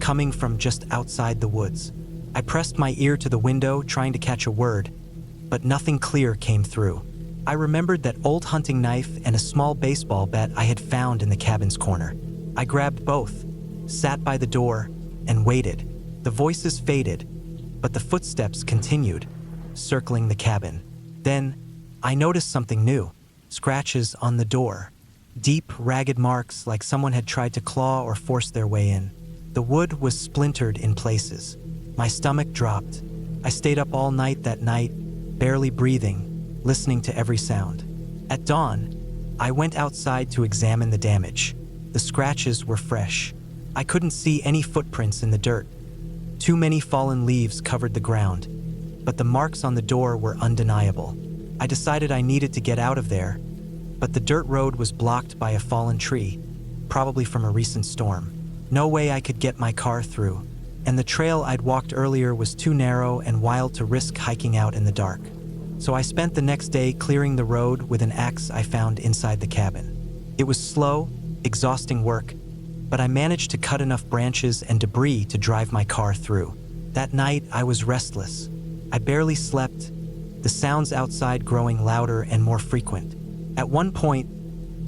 coming from just outside the woods. I pressed my ear to the window, trying to catch a word, but nothing clear came through. I remembered that old hunting knife and a small baseball bat I had found in the cabin's corner. I grabbed both, sat by the door, and waited. The voices faded, but the footsteps continued, circling the cabin. Then, I noticed something new. Scratches on the door. Deep, ragged marks like someone had tried to claw or force their way in. The wood was splintered in places. My stomach dropped. I stayed up all night that night, barely breathing, listening to every sound. At dawn, I went outside to examine the damage. The scratches were fresh. I couldn't see any footprints in the dirt. Too many fallen leaves covered the ground, but the marks on the door were undeniable. I decided I needed to get out of there, but the dirt road was blocked by a fallen tree, probably from a recent storm. No way I could get my car through, and the trail I'd walked earlier was too narrow and wild to risk hiking out in the dark. So I spent the next day clearing the road with an axe I found inside the cabin. It was slow, exhausting work, but I managed to cut enough branches and debris to drive my car through. That night, I was restless. I barely slept, the sounds outside growing louder and more frequent. At one point,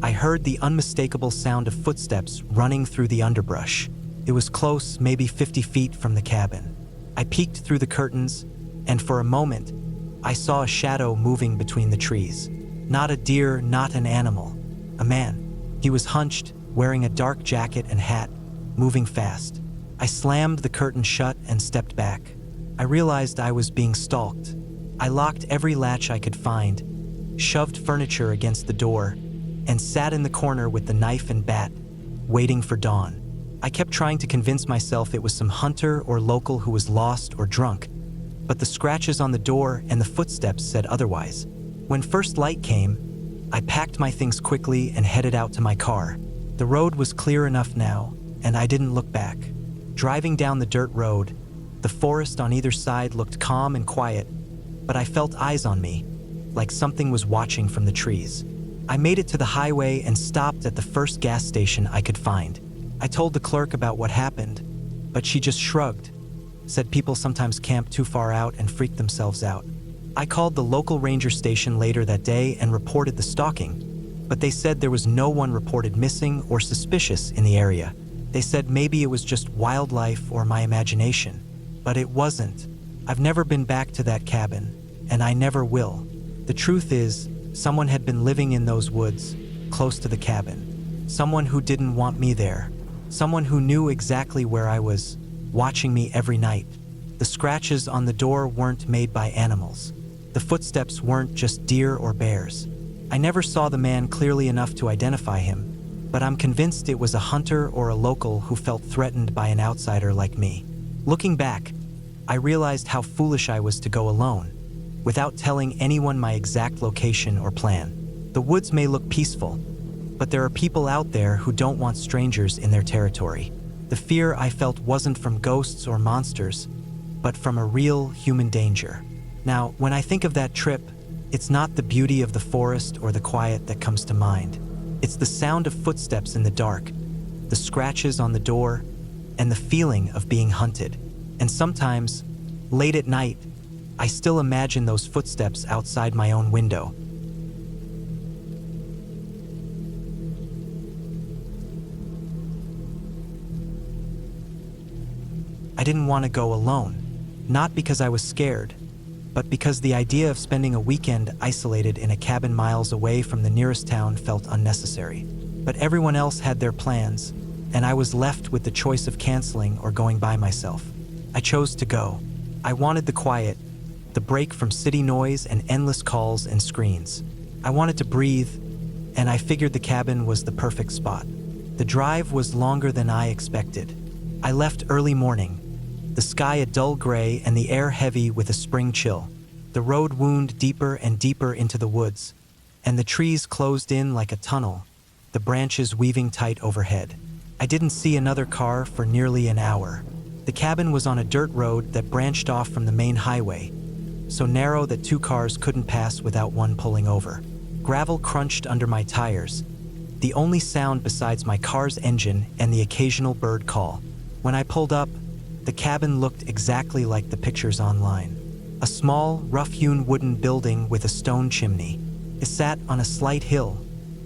I heard the unmistakable sound of footsteps running through the underbrush. It was close, maybe 50 feet from the cabin. I peeked through the curtains, and for a moment, I saw a shadow moving between the trees. Not a deer, not an animal. A man. He was hunched, wearing a dark jacket and hat, moving fast. I slammed the curtain shut and stepped back. I realized I was being stalked. I locked every latch I could find, shoved furniture against the door, and sat in the corner with the knife and bat, waiting for dawn. I kept trying to convince myself it was some hunter or local who was lost or drunk, but the scratches on the door and the footsteps said otherwise. When first light came, I packed my things quickly and headed out to my car. The road was clear enough now, and I didn't look back. Driving down the dirt road, the forest on either side looked calm and quiet, but I felt eyes on me, like something was watching from the trees. I made it to the highway and stopped at the first gas station I could find. I told the clerk about what happened, but she just shrugged, said people sometimes camp too far out and freak themselves out. I called the local ranger station later that day and reported the stalking, but they said there was no one reported missing or suspicious in the area. They said maybe it was just wildlife or my imagination, but it wasn't. I've never been back to that cabin, and I never will. The truth is, someone had been living in those woods, close to the cabin. Someone who didn't want me there. Someone who knew exactly where I was, watching me every night. The scratches on the door weren't made by animals. The footsteps weren't just deer or bears. I never saw the man clearly enough to identify him, but I'm convinced it was a hunter or a local who felt threatened by an outsider like me. Looking back, I realized how foolish I was to go alone, without telling anyone my exact location or plan. The woods may look peaceful, but there are people out there who don't want strangers in their territory. The fear I felt wasn't from ghosts or monsters, but from a real human danger. Now, when I think of that trip, it's not the beauty of the forest or the quiet that comes to mind. It's the sound of footsteps in the dark, the scratches on the door, and the feeling of being hunted. And sometimes, late at night, I still imagine those footsteps outside my own window. I didn't want to go alone, not because I was scared, but because the idea of spending a weekend isolated in a cabin miles away from the nearest town felt unnecessary. But everyone else had their plans, and I was left with the choice of canceling or going by myself. I chose to go. I wanted the quiet, the break from city noise and endless calls and screens. I wanted to breathe, and I figured the cabin was the perfect spot. The drive was longer than I expected. I left early morning, the sky a dull gray and the air heavy with a spring chill. The road wound deeper and deeper into the woods, and the trees closed in like a tunnel, the branches weaving tight overhead. I didn't see another car for nearly an hour. The cabin was on a dirt road that branched off from the main highway, so narrow that two cars couldn't pass without one pulling over. Gravel crunched under my tires, the only sound besides my car's engine and the occasional bird call. When I pulled up, the cabin looked exactly like the pictures online. A small, rough-hewn wooden building with a stone chimney. It sat on a slight hill,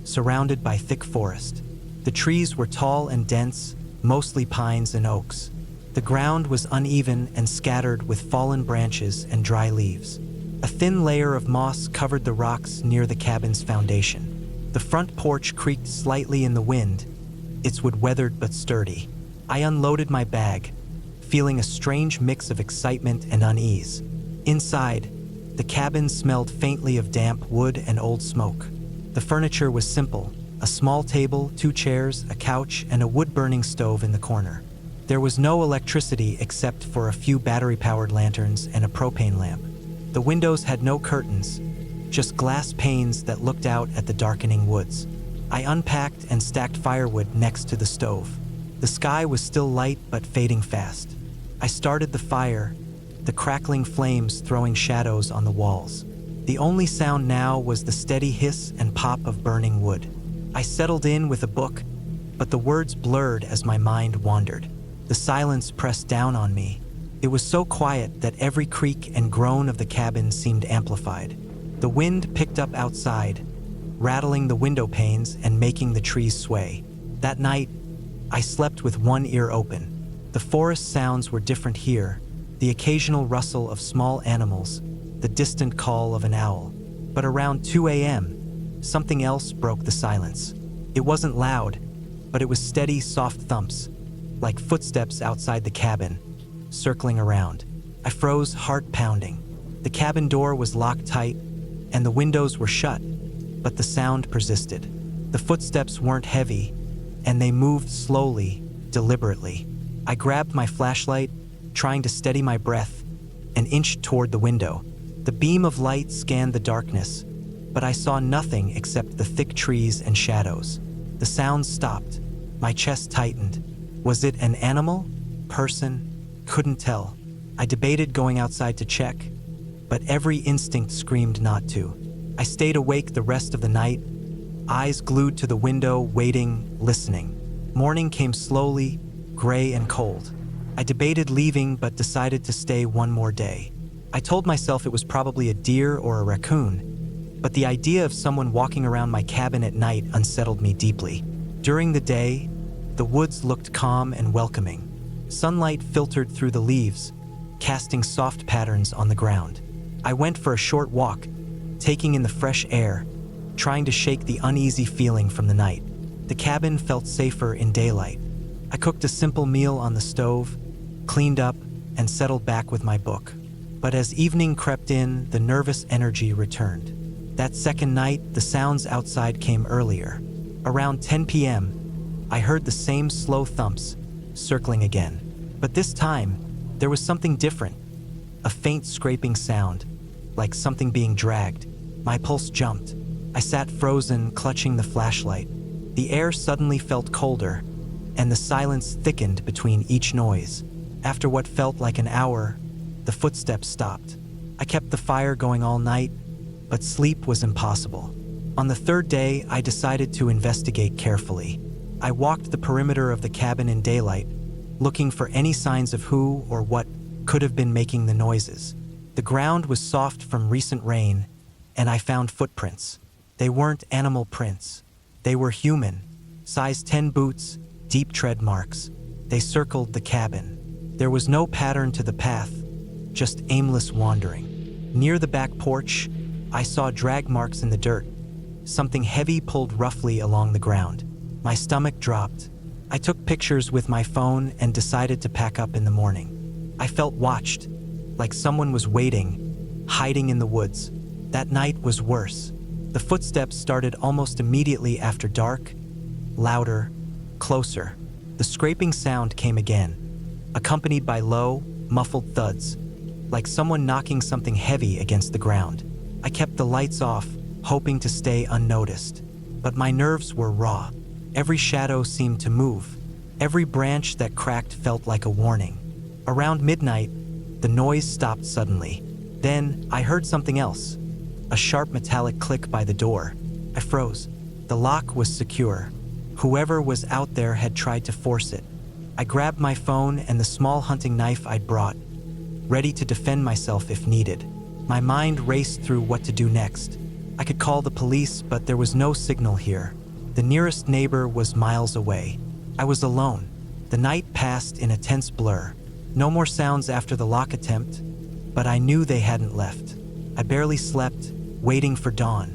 surrounded by thick forest. The trees were tall and dense, mostly pines and oaks. The ground was uneven and scattered with fallen branches and dry leaves. A thin layer of moss covered the rocks near the cabin's foundation. The front porch creaked slightly in the wind, its wood weathered but sturdy. I unloaded my bag, feeling a strange mix of excitement and unease. Inside, the cabin smelled faintly of damp wood and old smoke. The furniture was simple, a small table, 2 chairs, a couch, and a wood-burning stove in the corner. There was no electricity except for a few battery-powered lanterns and a propane lamp. The windows had no curtains, just glass panes that looked out at the darkening woods. I unpacked and stacked firewood next to the stove. The sky was still light but fading fast. I started the fire, the crackling flames throwing shadows on the walls. The only sound now was the steady hiss and pop of burning wood. I settled in with a book, but the words blurred as my mind wandered. The silence pressed down on me. It was so quiet that every creak and groan of the cabin seemed amplified. The wind picked up outside, rattling the window panes and making the trees sway. That night, I slept with one ear open. The forest sounds were different here, the occasional rustle of small animals, the distant call of an owl. But around 2 a.m., something else broke the silence. It wasn't loud, but it was steady, soft thumps, like footsteps outside the cabin, circling around. I froze, heart pounding. The cabin door was locked tight, and the windows were shut, but the sound persisted. The footsteps weren't heavy, and they moved slowly, deliberately. I grabbed my flashlight, trying to steady my breath, and inched toward the window. The beam of light scanned the darkness, but I saw nothing except the thick trees and shadows. The sounds stopped. My chest tightened. Was it an animal? Person? Couldn't tell. I debated going outside to check, but every instinct screamed not to. I stayed awake the rest of the night, eyes glued to the window, waiting, listening. Morning came slowly, gray and cold. I debated leaving but decided to stay one more day. I told myself it was probably a deer or a raccoon, but the idea of someone walking around my cabin at night unsettled me deeply. During the day, the woods looked calm and welcoming. Sunlight filtered through the leaves, casting soft patterns on the ground. I went for a short walk, taking in the fresh air, trying to shake the uneasy feeling from the night. The cabin felt safer in daylight. I cooked a simple meal on the stove, cleaned up, and settled back with my book. But as evening crept in, the nervous energy returned. That second night, the sounds outside came earlier. Around 10 p.m., I heard the same slow thumps, circling again. But this time, there was something different. A faint scraping sound, like something being dragged. My pulse jumped. I sat frozen, clutching the flashlight. The air suddenly felt colder, and the silence thickened between each noise. After what felt like an hour, the footsteps stopped. I kept the fire going all night, but sleep was impossible. On the third day, I decided to investigate carefully. I walked the perimeter of the cabin in daylight, looking for any signs of who or what could have been making the noises. The ground was soft from recent rain, and I found footprints. They weren't animal prints. They were human, size 10 boots, deep tread marks. They circled the cabin. There was no pattern to the path, just aimless wandering. Near the back porch, I saw drag marks in the dirt. Something heavy pulled roughly along the ground. My stomach dropped. I took pictures with my phone and decided to pack up in the morning. I felt watched, like someone was waiting, hiding in the woods. That night was worse. The footsteps started almost immediately after dark, louder, closer. The scraping sound came again, accompanied by low, muffled thuds, like someone knocking something heavy against the ground. I kept the lights off, hoping to stay unnoticed. But my nerves were raw. Every shadow seemed to move. Every branch that cracked felt like a warning. Around midnight, the noise stopped suddenly. Then I heard something else. A sharp metallic click by the door. I froze. The lock was secure. Whoever was out there had tried to force it. I grabbed my phone and the small hunting knife I'd brought, ready to defend myself if needed. My mind raced through what to do next. I could call the police, but there was no signal here. The nearest neighbor was miles away. I was alone. The night passed in a tense blur. No more sounds after the lock attempt, but I knew they hadn't left. I barely slept, waiting for dawn.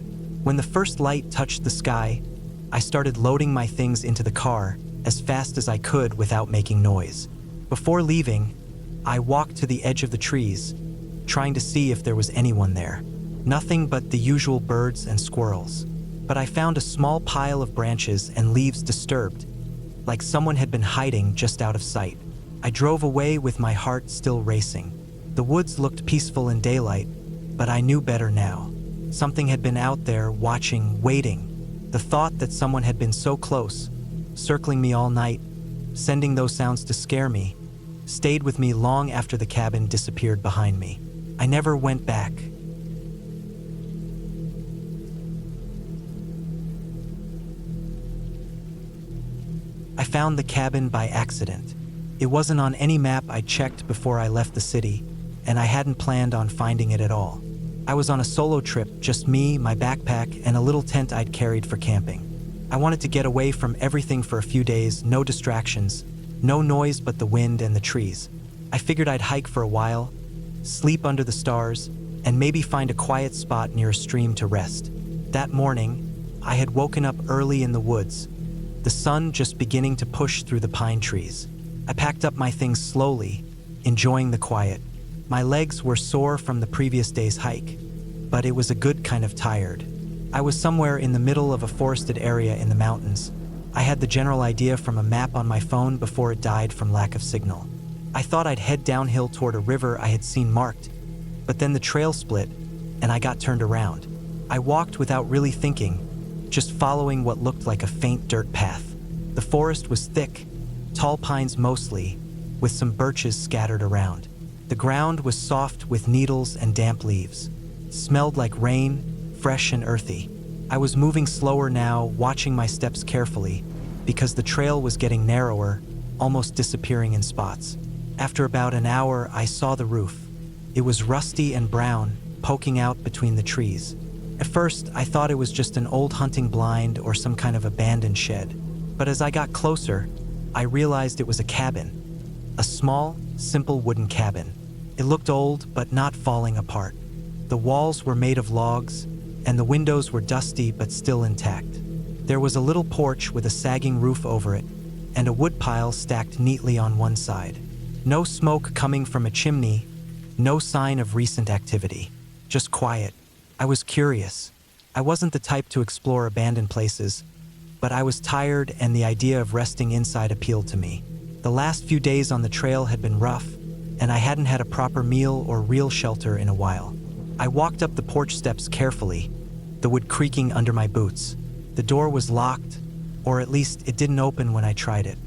When the first light touched the sky, I started loading my things into the car as fast as I could without making noise. Before leaving, I walked to the edge of the trees, trying to see if there was anyone there. Nothing but the usual birds and squirrels. But I found a small pile of branches and leaves disturbed, like someone had been hiding just out of sight. I drove away with my heart still racing. The woods looked peaceful in daylight, but I knew better now. Something had been out there watching, waiting. The thought that someone had been so close, circling me all night, sending those sounds to scare me, stayed with me long after the cabin disappeared behind me. I never went back. I found the cabin by accident. It wasn't on any map I checked before I left the city, and I hadn't planned on finding it at all. I was on a solo trip, just me, my backpack, and a little tent I'd carried for camping. I wanted to get away from everything for a few days, no distractions, no noise but the wind and the trees. I figured I'd hike for a while, sleep under the stars, and maybe find a quiet spot near a stream to rest. That morning, I had woken up early in the woods, the sun just beginning to push through the pine trees. I packed up my things slowly, enjoying the quiet. My legs were sore from the previous day's hike, but it was a good kind of tired. I was somewhere in the middle of a forested area in the mountains. I had the general idea from a map on my phone before it died from lack of signal. I thought I'd head downhill toward a river I had seen marked, but then the trail split, and I got turned around. I walked without really thinking, just following what looked like a faint dirt path. The forest was thick, tall pines mostly, with some birches scattered around. The ground was soft with needles and damp leaves. It smelled like rain, fresh and earthy. I was moving slower now, watching my steps carefully, because the trail was getting narrower, almost disappearing in spots. After about an hour, I saw the roof. It was rusty and brown, poking out between the trees. At first, I thought it was just an old hunting blind or some kind of abandoned shed. But as I got closer, I realized it was a cabin. A small, simple wooden cabin. It looked old, but not falling apart. The walls were made of logs, and the windows were dusty but still intact. There was a little porch with a sagging roof over it, and a woodpile stacked neatly on one side. No smoke coming from a chimney, no sign of recent activity. Just quiet. I was curious. I wasn't the type to explore abandoned places, but I was tired and the idea of resting inside appealed to me. The last few days on the trail had been rough, and I hadn't had a proper meal or real shelter in a while. I walked up the porch steps carefully, the wood creaking under my boots. The door was locked, or at least it didn't open when I tried it.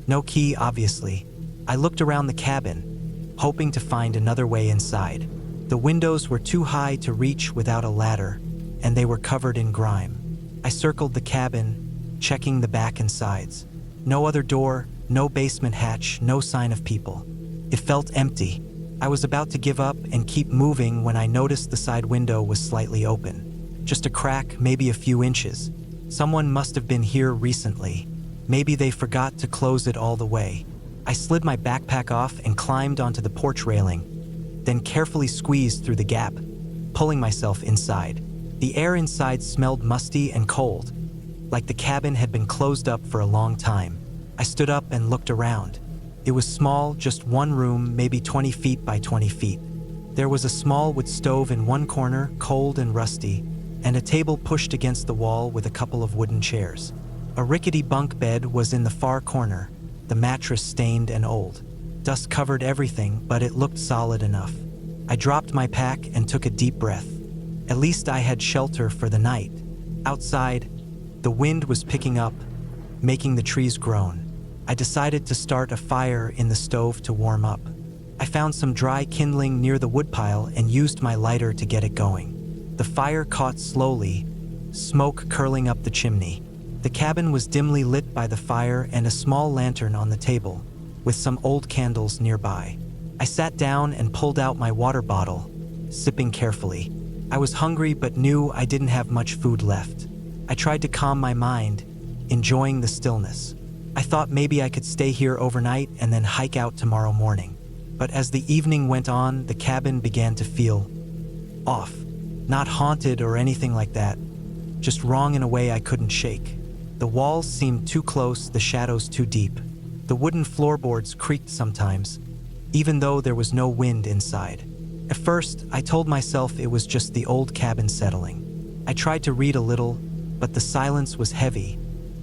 No key, obviously. I looked around the cabin, hoping to find another way inside. The windows were too high to reach without a ladder, and they were covered in grime. I circled the cabin, checking the back and sides. No other door, no basement hatch, no sign of people. It felt empty. I was about to give up and keep moving when I noticed the side window was slightly open. Just a crack, maybe a few inches. Someone must have been here recently. Maybe they forgot to close it all the way. I slid my backpack off and climbed onto the porch railing, then carefully squeezed through the gap, pulling myself inside. The air inside smelled musty and cold, like the cabin had been closed up for a long time. I stood up and looked around. It was small, just one room, maybe 20 feet by 20 feet. There was a small wood stove in one corner, cold and rusty, and a table pushed against the wall with a couple of wooden chairs. A rickety bunk bed was in the far corner, the mattress stained and old. Dust covered everything, but it looked solid enough. I dropped my pack and took a deep breath. At least I had shelter for the night. Outside, the wind was picking up, making the trees groan. I decided to start a fire in the stove to warm up. I found some dry kindling near the woodpile and used my lighter to get it going. The fire caught slowly, smoke curling up the chimney. The cabin was dimly lit by the fire and a small lantern on the table, with some old candles nearby. I sat down and pulled out my water bottle, sipping carefully. I was hungry but knew I didn't have much food left. I tried to calm my mind, enjoying the stillness. I thought maybe I could stay here overnight and then hike out tomorrow morning. But as the evening went on, the cabin began to feel off. Not haunted or anything like that, just wrong in a way I couldn't shake. The walls seemed too close, the shadows too deep. The wooden floorboards creaked sometimes, even though there was no wind inside. At first, I told myself it was just the old cabin settling. I tried to read a little, but the silence was heavy,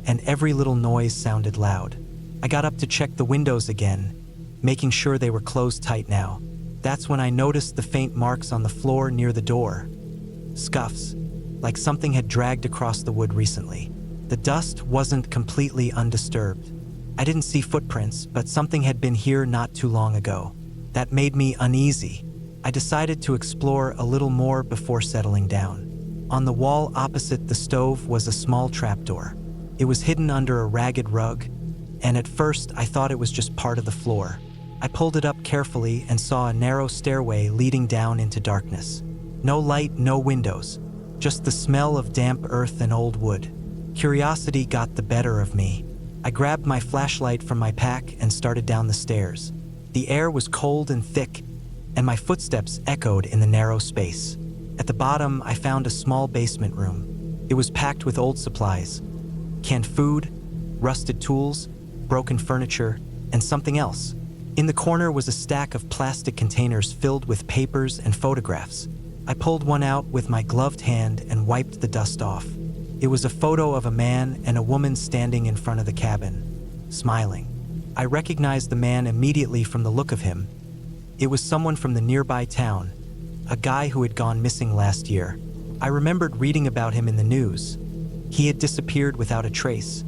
and every little noise sounded loud. I got up to check the windows again, making sure they were closed tight now. That's when I noticed the faint marks on the floor near the door. Scuffs, like something had dragged across the wood recently. The dust wasn't completely undisturbed. I didn't see footprints, but something had been here not too long ago. That made me uneasy. I decided to explore a little more before settling down. On the wall opposite the stove was a small trapdoor. It was hidden under a ragged rug, and at first I thought it was just part of the floor. I pulled it up carefully and saw a narrow stairway leading down into darkness. No light, no windows, just the smell of damp earth and old wood. Curiosity got the better of me. I grabbed my flashlight from my pack and started down the stairs. The air was cold and thick, and my footsteps echoed in the narrow space. At the bottom, I found a small basement room. It was packed with old supplies, canned food, rusted tools, broken furniture, and something else. In the corner was a stack of plastic containers filled with papers and photographs. I pulled one out with my gloved hand and wiped the dust off. It was a photo of a man and a woman standing in front of the cabin, smiling. I recognized the man immediately from the look of him. It was someone from the nearby town, a guy who had gone missing last year. I remembered reading about him in the news. He had disappeared without a trace,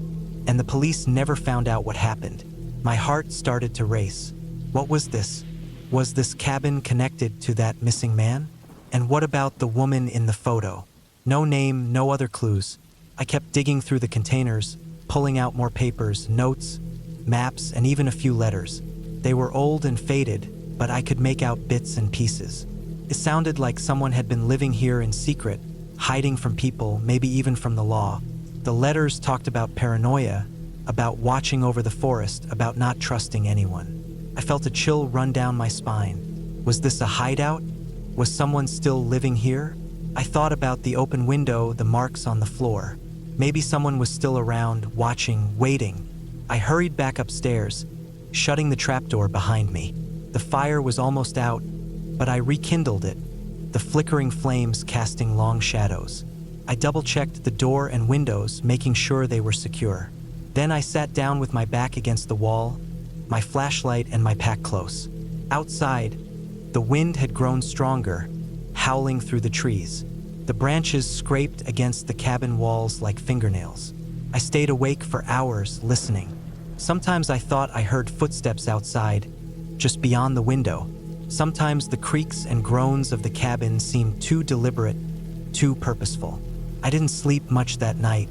and the police never found out what happened. My heart started to race. What was this? Was this cabin connected to that missing man? And what about the woman in the photo? No name, no other clues. I kept digging through the containers, pulling out more papers, notes, maps, and even a few letters. They were old and faded, but I could make out bits and pieces. It sounded like someone had been living here in secret, hiding from people, maybe even from the law. The letters talked about paranoia, about watching over the forest, about not trusting anyone. I felt a chill run down my spine. Was this a hideout? Was someone still living here? I thought about the open window, the marks on the floor. Maybe someone was still around, watching, waiting. I hurried back upstairs, shutting the trapdoor behind me. The fire was almost out, but I rekindled it, the flickering flames casting long shadows. I double-checked the door and windows, making sure they were secure. Then I sat down with my back against the wall, my flashlight and my pack close. Outside, the wind had grown stronger, howling through the trees. The branches scraped against the cabin walls like fingernails. I stayed awake for hours, listening. Sometimes I thought I heard footsteps outside, just beyond the window. Sometimes the creaks and groans of the cabin seemed too deliberate, too purposeful. I didn't sleep much that night.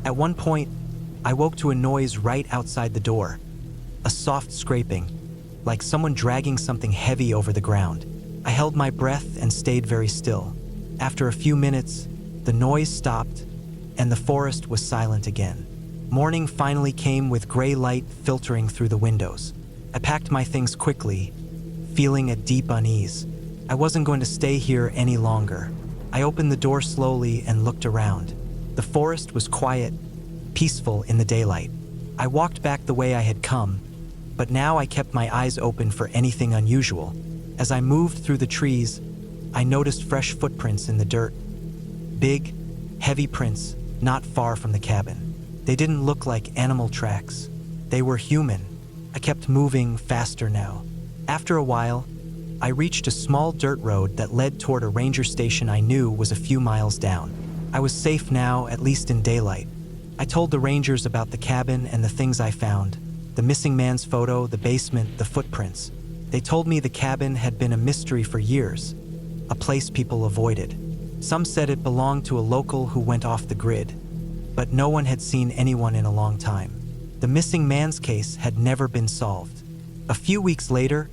At one point, I woke to a noise right outside the door. A soft scraping, like someone dragging something heavy over the ground. I held my breath and stayed very still. After a few minutes, the noise stopped, and the forest was silent again. Morning finally came with gray light filtering through the windows. I packed my things quickly, feeling a deep unease. I wasn't going to stay here any longer. I opened the door slowly and looked around. The forest was quiet, peaceful in the daylight. I walked back the way I had come, but now I kept my eyes open for anything unusual. As I moved through the trees, I noticed fresh footprints in the dirt. Big, heavy prints, not far from the cabin. They didn't look like animal tracks. They were human. I kept moving faster now. After a while, I reached a small dirt road that led toward a ranger station I knew was a few miles down. I was safe now, at least in daylight. I told the rangers about the cabin and the things I found. The missing man's photo, the basement, the footprints. They told me the cabin had been a mystery for years, a place people avoided. Some said it belonged to a local who went off the grid, but no one had seen anyone in a long time. The missing man's case had never been solved. A few weeks later,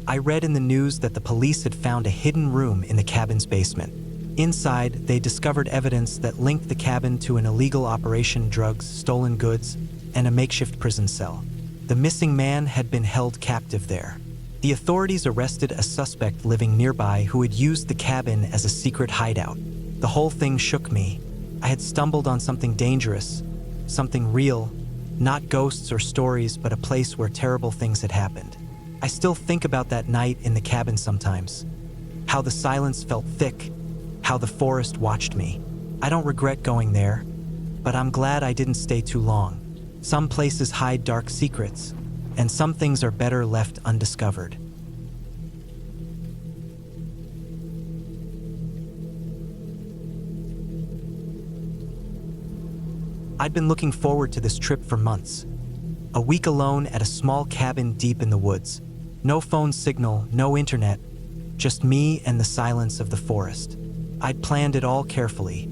I read in the news that the police had found a hidden room in the cabin's basement. Inside, they discovered evidence that linked the cabin to an illegal operation, drugs, stolen goods, and a makeshift prison cell. The missing man had been held captive there. The authorities arrested a suspect living nearby who had used the cabin as a secret hideout. The whole thing shook me. I had stumbled on something dangerous, something real, not ghosts or stories, but a place where terrible things had happened. I still think about that night in the cabin sometimes. How the silence felt thick, how the forest watched me. I don't regret going there, but I'm glad I didn't stay too long. Some places hide dark secrets, and some things are better left undiscovered. I'd been looking forward to this trip for months. A week alone at a small cabin deep in the woods. No phone signal, no internet, just me and the silence of the forest. I'd planned it all carefully,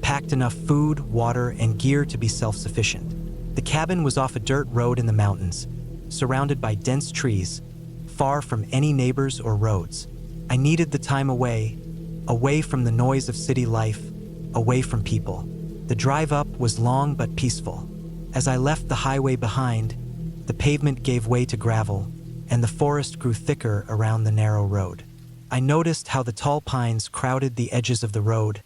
packed enough food, water, and gear to be self-sufficient. The cabin was off a dirt road in the mountains, surrounded by dense trees, far from any neighbors or roads. I needed the time away from the noise of city life, away from people. The drive up was long but peaceful. As I left the highway behind, the pavement gave way to gravel, and the forest grew thicker around the narrow road. I noticed how the tall pines crowded the edges of the road,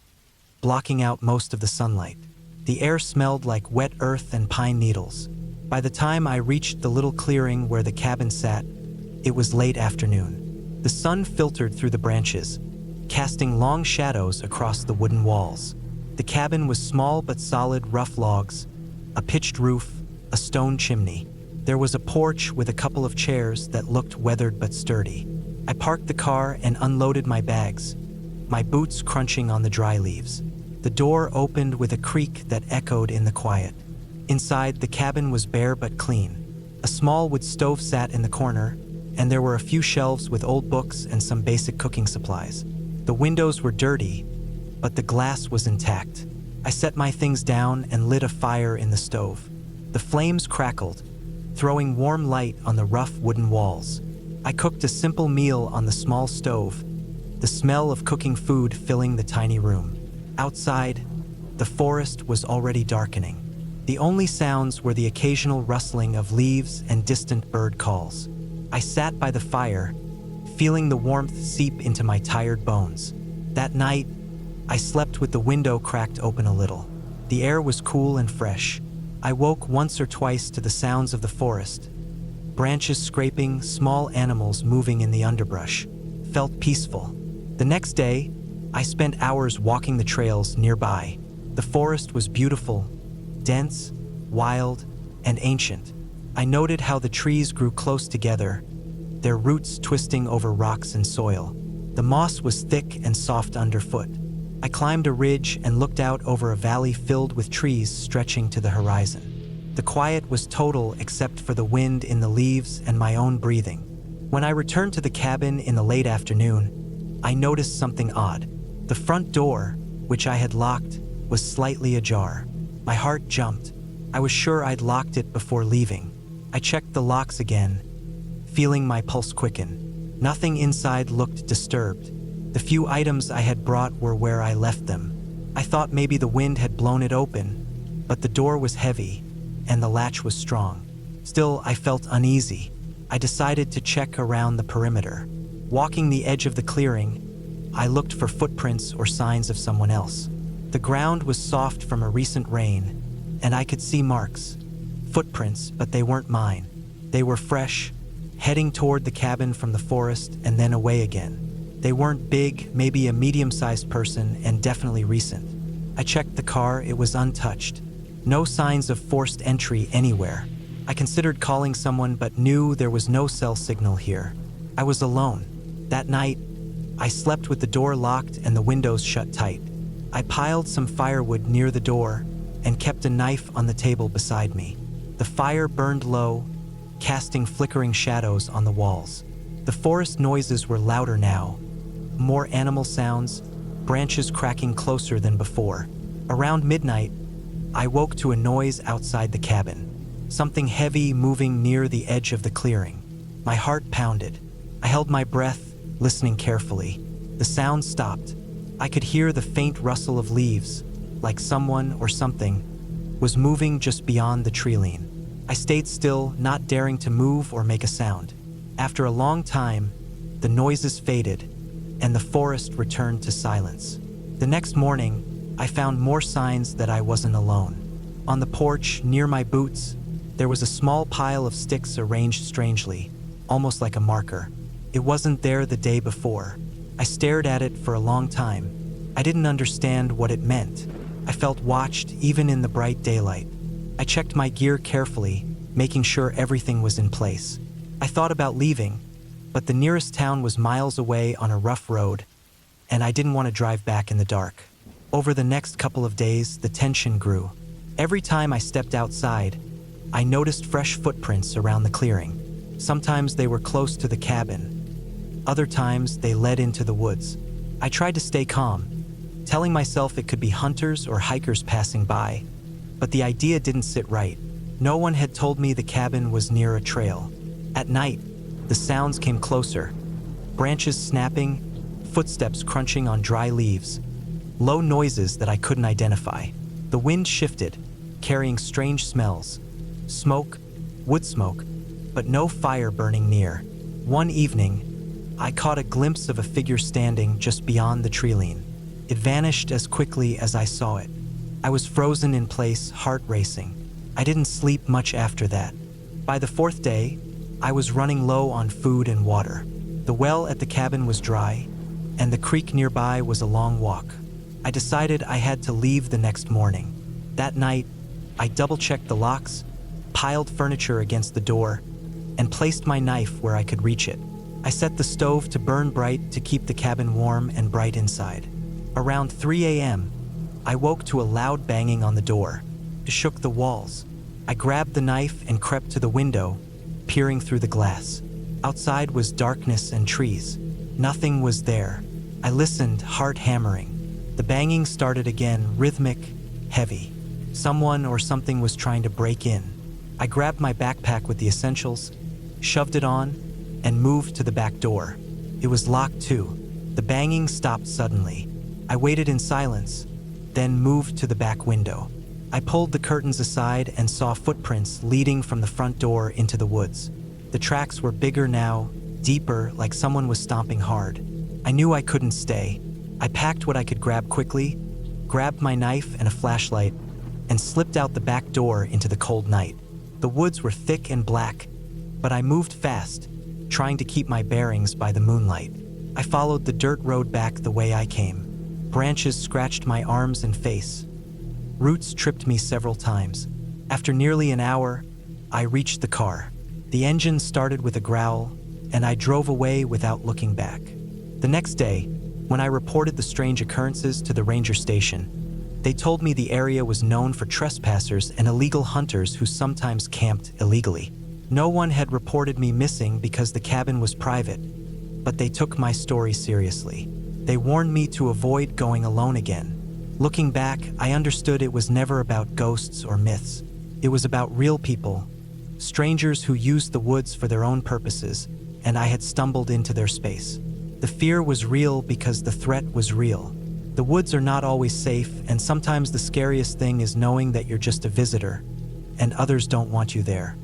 blocking out most of the sunlight. The air smelled like wet earth and pine needles. By the time I reached the little clearing where the cabin sat, it was late afternoon. The sun filtered through the branches, casting long shadows across the wooden walls. The cabin was small but solid, rough logs, a pitched roof, a stone chimney. There was a porch with a couple of chairs that looked weathered but sturdy. I parked the car and unloaded my bags, my boots crunching on the dry leaves. The door opened with a creak that echoed in the quiet. Inside, the cabin was bare but clean. A small wood stove sat in the corner, and there were a few shelves with old books and some basic cooking supplies. The windows were dirty, but the glass was intact. I set my things down and lit a fire in the stove. The flames crackled, throwing warm light on the rough wooden walls. I cooked a simple meal on the small stove, the smell of cooking food filling the tiny room. Outside, the forest was already darkening. The only sounds were the occasional rustling of leaves and distant bird calls. I sat by the fire, feeling the warmth seep into my tired bones. That night, I slept with the window cracked open a little. The air was cool and fresh. I woke once or twice to the sounds of the forest, branches scraping, small animals moving in the underbrush. Felt peaceful. The next day, I spent hours walking the trails nearby. The forest was beautiful, dense, wild, and ancient. I noted how the trees grew close together, their roots twisting over rocks and soil. The moss was thick and soft underfoot. I climbed a ridge and looked out over a valley filled with trees stretching to the horizon. The quiet was total except for the wind in the leaves and my own breathing. When I returned to the cabin in the late afternoon, I noticed something odd. The front door, which I had locked, was slightly ajar. My heart jumped. I was sure I'd locked it before leaving. I checked the locks again, feeling my pulse quicken. Nothing inside looked disturbed. The few items I had brought were where I left them. I thought maybe the wind had blown it open, but the door was heavy, and the latch was strong. Still, I felt uneasy. I decided to check around the perimeter. Walking the edge of the clearing, I looked for footprints or signs of someone else. The ground was soft from a recent rain, and I could see marks. Footprints, but they weren't mine. They were fresh, heading toward the cabin from the forest and then away again. They weren't big, maybe a medium-sized person, and definitely recent. I checked the car, it was untouched. No signs of forced entry anywhere. I considered calling someone but knew there was no cell signal here. I was alone. That night, I slept with the door locked and the windows shut tight. I piled some firewood near the door and kept a knife on the table beside me. The fire burned low, casting flickering shadows on the walls. The forest noises were louder now. More animal sounds, branches cracking closer than before. Around midnight, I woke to a noise outside the cabin. Something heavy moving near the edge of the clearing. My heart pounded. I held my breath, listening carefully. The sound stopped. I could hear the faint rustle of leaves, like someone or something was moving just beyond the tree-line. I stayed still, not daring to move or make a sound. After a long time, the noises faded, and the forest returned to silence. The next morning, I found more signs that I wasn't alone. On the porch, near my boots, there was a small pile of sticks arranged strangely, almost like a marker. It wasn't there the day before. I stared at it for a long time. I didn't understand what it meant. I felt watched even in the bright daylight. I checked my gear carefully, making sure everything was in place. I thought about leaving, but the nearest town was miles away on a rough road, and I didn't want to drive back in the dark. Over the next couple of days, the tension grew. Every time I stepped outside, I noticed fresh footprints around the clearing. Sometimes they were close to the cabin. Other times, they led into the woods. I tried to stay calm, telling myself it could be hunters or hikers passing by, but the idea didn't sit right. No one had told me the cabin was near a trail. At night, the sounds came closer. Branches snapping, footsteps crunching on dry leaves, low noises that I couldn't identify. The wind shifted, carrying strange smells. Smoke, wood smoke, but no fire burning near. One evening, I caught a glimpse of a figure standing just beyond the tree-line. It vanished as quickly as I saw it. I was frozen in place, heart racing. I didn't sleep much after that. By the fourth day, I was running low on food and water. The well at the cabin was dry, and the creek nearby was a long walk. I decided I had to leave the next morning. That night, I double-checked the locks, piled furniture against the door, and placed my knife where I could reach it. I set the stove to burn bright to keep the cabin warm and bright inside. Around 3 a.m., I woke to a loud banging on the door. It shook the walls. I grabbed the knife and crept to the window, peering through the glass. Outside was darkness and trees. Nothing was there. I listened, heart hammering. The banging started again, rhythmic, heavy. Someone or something was trying to break in. I grabbed my backpack with the essentials, shoved it on, and moved to the back door. It was locked too. The banging stopped suddenly. I waited in silence, then moved to the back window. I pulled the curtains aside and saw footprints leading from the front door into the woods. The tracks were bigger now, deeper, like someone was stomping hard. I knew I couldn't stay. I packed what I could grab quickly, grabbed my knife and a flashlight, and slipped out the back door into the cold night. The woods were thick and black, but I moved fast, trying to keep my bearings by the moonlight. I followed the dirt road back the way I came. Branches scratched my arms and face. Roots tripped me several times. After nearly an hour, I reached the car. The engine started with a growl, and I drove away without looking back. The next day, when I reported the strange occurrences to the ranger station, they told me the area was known for trespassers and illegal hunters who sometimes camped illegally. No one had reported me missing because the cabin was private, but they took my story seriously. They warned me to avoid going alone again. Looking back, I understood it was never about ghosts or myths. It was about real people, strangers who used the woods for their own purposes, and I had stumbled into their space. The fear was real because the threat was real. The woods are not always safe, and sometimes the scariest thing is knowing that you're just a visitor, and others don't want you there.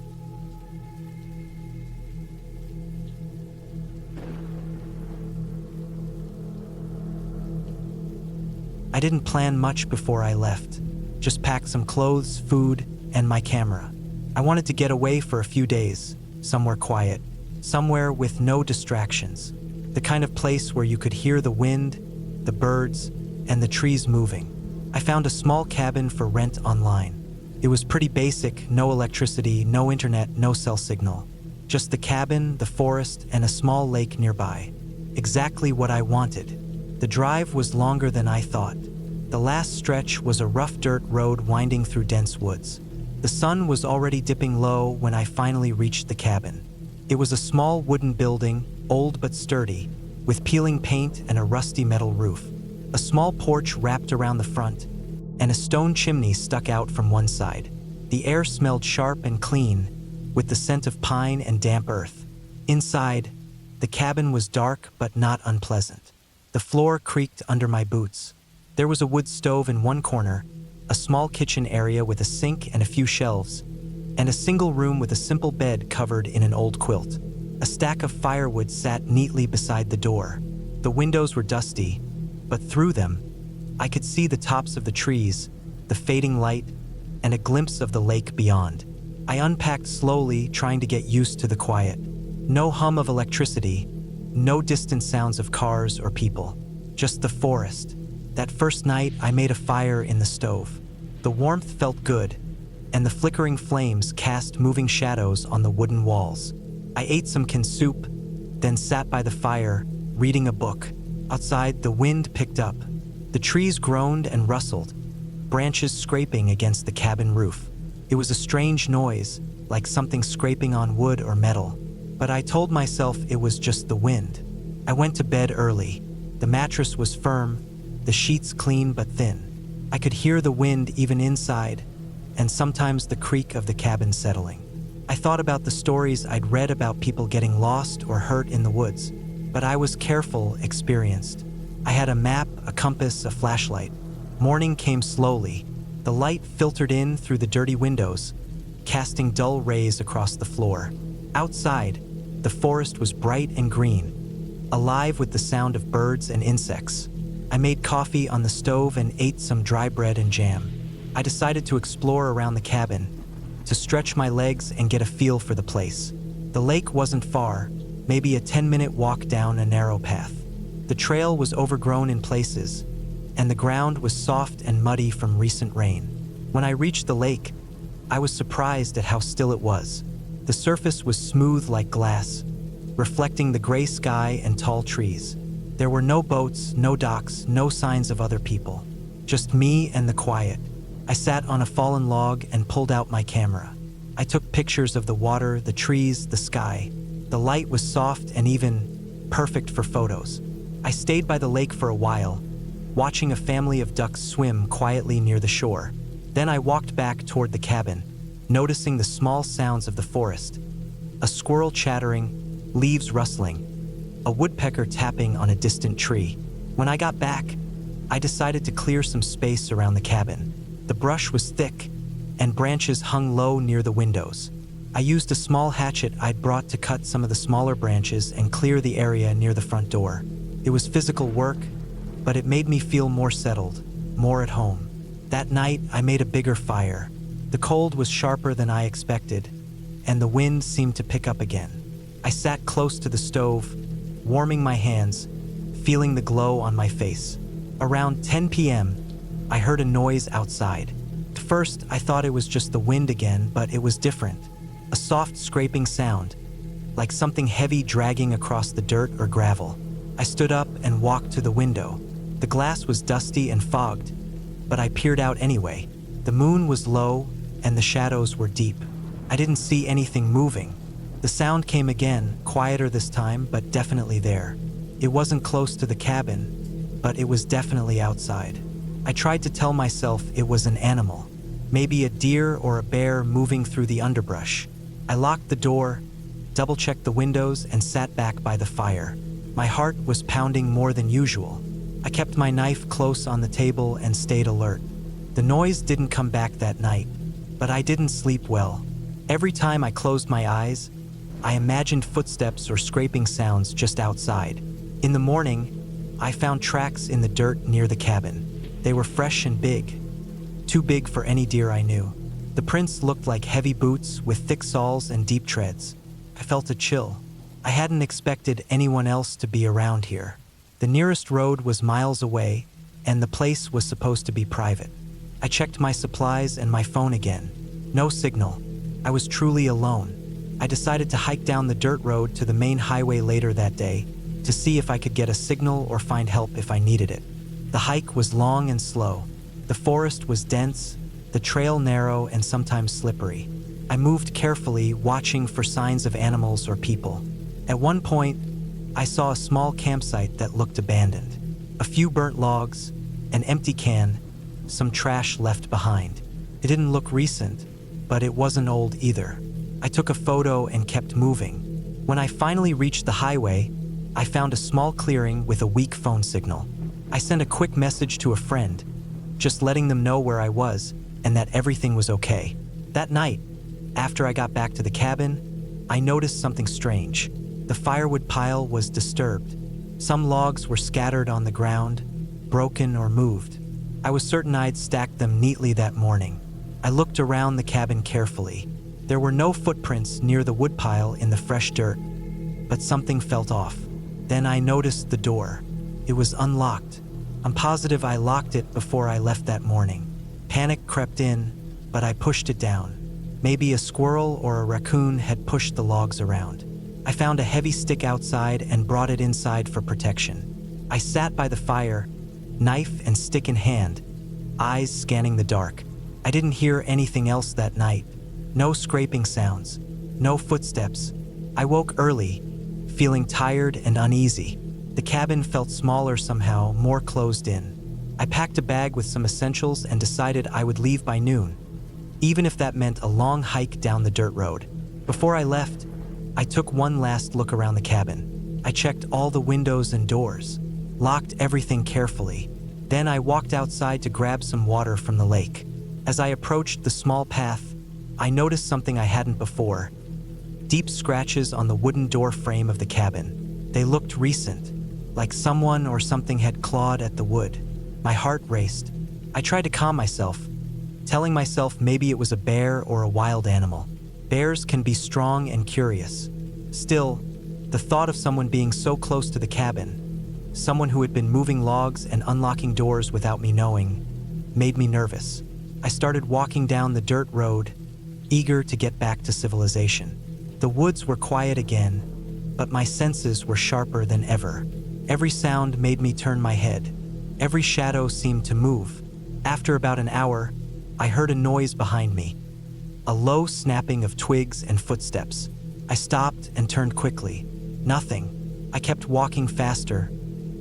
I didn't plan much before I left, just packed some clothes, food, and my camera. I wanted to get away for a few days, somewhere quiet, somewhere with no distractions, the kind of place where you could hear the wind, the birds, and the trees moving. I found a small cabin for rent online. It was pretty basic, no electricity, no internet, no cell signal. Just the cabin, the forest, and a small lake nearby. Exactly what I wanted. The drive was longer than I thought. The last stretch was a rough dirt road winding through dense woods. The sun was already dipping low when I finally reached the cabin. It was a small wooden building, old but sturdy, with peeling paint and a rusty metal roof. A small porch wrapped around the front, and a stone chimney stuck out from one side. The air smelled sharp and clean, with the scent of pine and damp earth. Inside, the cabin was dark but not unpleasant. The floor creaked under my boots. There was a wood stove in one corner, a small kitchen area with a sink and a few shelves, and a single room with a simple bed covered in an old quilt. A stack of firewood sat neatly beside the door. The windows were dusty, but through them, I could see the tops of the trees, the fading light, and a glimpse of the lake beyond. I unpacked slowly, trying to get used to the quiet. No hum of electricity, no distant sounds of cars or people, just the forest. That first night, I made a fire in the stove. The warmth felt good, and the flickering flames cast moving shadows on the wooden walls. I ate some canned soup, then sat by the fire, reading a book. Outside, the wind picked up. The trees groaned and rustled, branches scraping against the cabin roof. It was a strange noise, like something scraping on wood or metal, but I told myself it was just the wind. I went to bed early. The mattress was firm, the sheets clean but thin. I could hear the wind even inside, and sometimes the creak of the cabin settling. I thought about the stories I'd read about people getting lost or hurt in the woods, but I was careful, experienced. I had a map, a compass, a flashlight. Morning came slowly. The light filtered in through the dirty windows, casting dull rays across the floor. Outside, the forest was bright and green, alive with the sound of birds and insects. I made coffee on the stove and ate some dry bread and jam. I decided to explore around the cabin, to stretch my legs and get a feel for the place. The lake wasn't far, maybe a 10-minute walk down a narrow path. The trail was overgrown in places, and the ground was soft and muddy from recent rain. When I reached the lake, I was surprised at how still it was. The surface was smooth like glass, reflecting the gray sky and tall trees. There were no boats, no docks, no signs of other people. Just me and the quiet. I sat on a fallen log and pulled out my camera. I took pictures of the water, the trees, the sky. The light was soft and even perfect for photos. I stayed by the lake for a while, watching a family of ducks swim quietly near the shore. Then I walked back toward the cabin, noticing the small sounds of the forest. A squirrel chattering, leaves rustling, a woodpecker tapping on a distant tree. When I got back, I decided to clear some space around the cabin. The brush was thick, and branches hung low near the windows. I used a small hatchet I'd brought to cut some of the smaller branches and clear the area near the front door. It was physical work, but it made me feel more settled, more at home. That night, I made a bigger fire. The cold was sharper than I expected, and the wind seemed to pick up again. I sat close to the stove, warming my hands, feeling the glow on my face. Around 10 p.m., I heard a noise outside. At first, I thought it was just the wind again, but it was different. A soft scraping sound, like something heavy dragging across the dirt or gravel. I stood up and walked to the window. The glass was dusty and fogged, but I peered out anyway. The moon was low and the shadows were deep. I didn't see anything moving. The sound came again, quieter this time, but definitely there. It wasn't close to the cabin, but it was definitely outside. I tried to tell myself it was an animal, maybe a deer or a bear moving through the underbrush. I locked the door, double-checked the windows, and sat back by the fire. My heart was pounding more than usual. I kept my knife close on the table and stayed alert. The noise didn't come back that night, but I didn't sleep well. Every time I closed my eyes, I imagined footsteps or scraping sounds just outside. In the morning, I found tracks in the dirt near the cabin. They were fresh and big, too big for any deer I knew. The prints looked like heavy boots with thick soles and deep treads. I felt a chill. I hadn't expected anyone else to be around here. The nearest road was miles away, and the place was supposed to be private. I checked my supplies and my phone again. No signal. I was truly alone. I decided to hike down the dirt road to the main highway later that day to see if I could get a signal or find help if I needed it. The hike was long and slow. The forest was dense, the trail narrow and sometimes slippery. I moved carefully, watching for signs of animals or people. At one point, I saw a small campsite that looked abandoned. A few burnt logs, an empty can, some trash left behind. It didn't look recent, but it wasn't old either. I took a photo and kept moving. When I finally reached the highway, I found a small clearing with a weak phone signal. I sent a quick message to a friend, just letting them know where I was and that everything was okay. That night, after I got back to the cabin, I noticed something strange. The firewood pile was disturbed. Some logs were scattered on the ground, broken or moved. I was certain I'd stacked them neatly that morning. I looked around the cabin carefully. There were no footprints near the woodpile in the fresh dirt, but something felt off. Then I noticed the door. It was unlocked. I'm positive I locked it before I left that morning. Panic crept in, but I pushed it down. Maybe a squirrel or a raccoon had pushed the logs around. I found a heavy stick outside and brought it inside for protection. I sat by the fire, knife and stick in hand, eyes scanning the dark. I didn't hear anything else that night. No scraping sounds, no footsteps. I woke early, feeling tired and uneasy. The cabin felt smaller somehow, more closed in. I packed a bag with some essentials and decided I would leave by noon, even if that meant a long hike down the dirt road. Before I left, I took one last look around the cabin. I checked all the windows and doors, locked everything carefully. Then I walked outside to grab some water from the lake. As I approached the small path, I noticed something I hadn't before. Deep scratches on the wooden door frame of the cabin. They looked recent, like someone or something had clawed at the wood. My heart raced. I tried to calm myself, telling myself maybe it was a bear or a wild animal. Bears can be strong and curious. Still, the thought of someone being so close to the cabin, someone who had been moving logs and unlocking doors without me knowing, made me nervous. I started walking down the dirt road, eager to get back to civilization. The woods were quiet again, but my senses were sharper than ever. Every sound made me turn my head. Every shadow seemed to move. After about an hour, I heard a noise behind me. A low snapping of twigs and footsteps. I stopped and turned quickly. Nothing. I kept walking faster,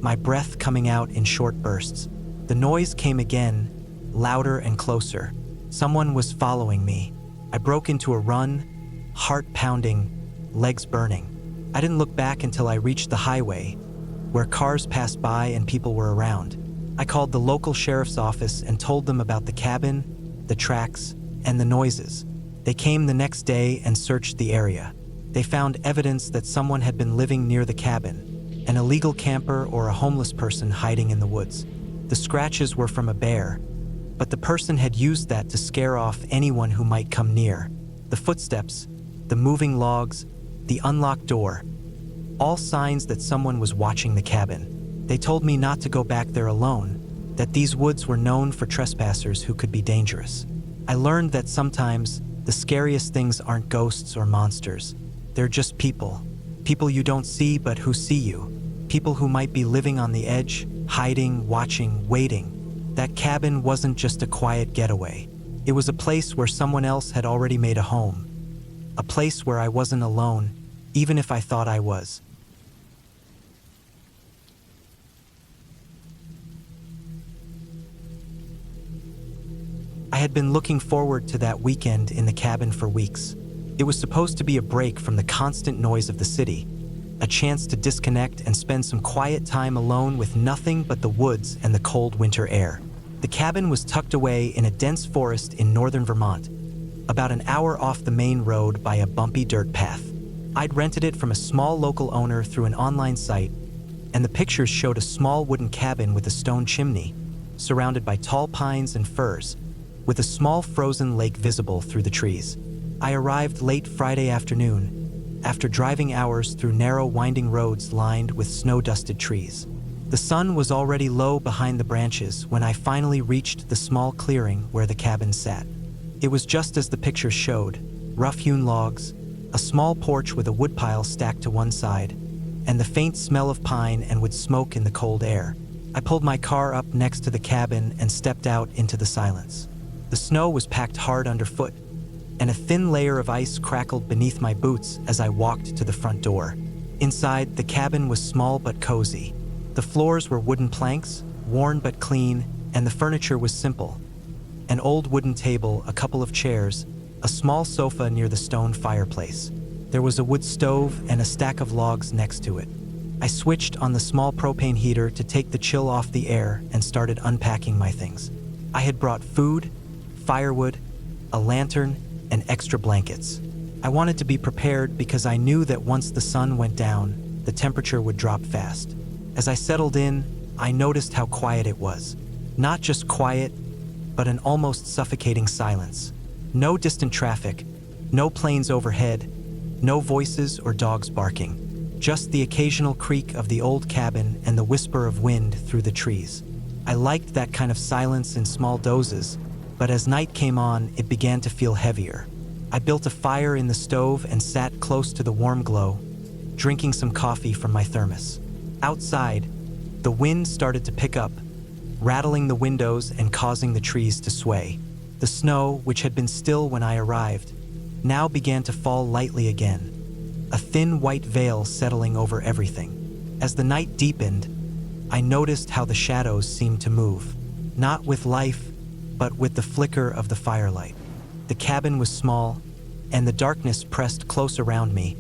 my breath coming out in short bursts. The noise came again, louder and closer. Someone was following me. I broke into a run, heart pounding, legs burning. I didn't look back until I reached the highway, where cars passed by and people were around. I called the local sheriff's office and told them about the cabin, the tracks, and the noises. They came the next day and searched the area. They found evidence that someone had been living near the cabin, an illegal camper or a homeless person hiding in the woods. The scratches were from a bear, but the person had used that to scare off anyone who might come near. The footsteps, the moving logs, the unlocked door, all signs that someone was watching the cabin. They told me not to go back there alone, that these woods were known for trespassers who could be dangerous. I learned that sometimes the scariest things aren't ghosts or monsters. They're just people. People you don't see but who see you. People who might be living on the edge, hiding, watching, waiting. That cabin wasn't just a quiet getaway. It was a place where someone else had already made a home. A place where I wasn't alone, even if I thought I was. I had been looking forward to that weekend in the cabin for weeks. It was supposed to be a break from the constant noise of the city, a chance to disconnect and spend some quiet time alone with nothing but the woods and the cold winter air. The cabin was tucked away in a dense forest in northern Vermont, about an hour off the main road by a bumpy dirt path. I'd rented it from a small local owner through an online site, and the pictures showed a small wooden cabin with a stone chimney, surrounded by tall pines and firs, with a small frozen lake visible through the trees. I arrived late Friday afternoon, after driving hours through narrow winding roads lined with snow-dusted trees. The sun was already low behind the branches when I finally reached the small clearing where the cabin sat. It was just as the pictures showed: rough-hewn logs, a small porch with a woodpile stacked to one side, and the faint smell of pine and wood smoke in the cold air. I pulled my car up next to the cabin and stepped out into the silence. The snow was packed hard underfoot, and a thin layer of ice crackled beneath my boots as I walked to the front door. Inside, the cabin was small but cozy. The floors were wooden planks, worn but clean, and the furniture was simple. An old wooden table, a couple of chairs, a small sofa near the stone fireplace. There was a wood stove and a stack of logs next to it. I switched on the small propane heater to take the chill off the air and started unpacking my things. I had brought food, firewood, a lantern, and extra blankets. I wanted to be prepared because I knew that once the sun went down, the temperature would drop fast. As I settled in, I noticed how quiet it was. Not just quiet, but an almost suffocating silence. No distant traffic, no planes overhead, no voices or dogs barking. Just the occasional creak of the old cabin and the whisper of wind through the trees. I liked that kind of silence in small doses, but as night came on, it began to feel heavier. I built a fire in the stove and sat close to the warm glow, drinking some coffee from my thermos. Outside, the wind started to pick up, rattling the windows and causing the trees to sway. The snow, which had been still when I arrived, now began to fall lightly again, a thin white veil settling over everything. As the night deepened, I noticed how the shadows seemed to move, not with life, but with the flicker of the firelight. The cabin was small, and the darkness pressed close around me,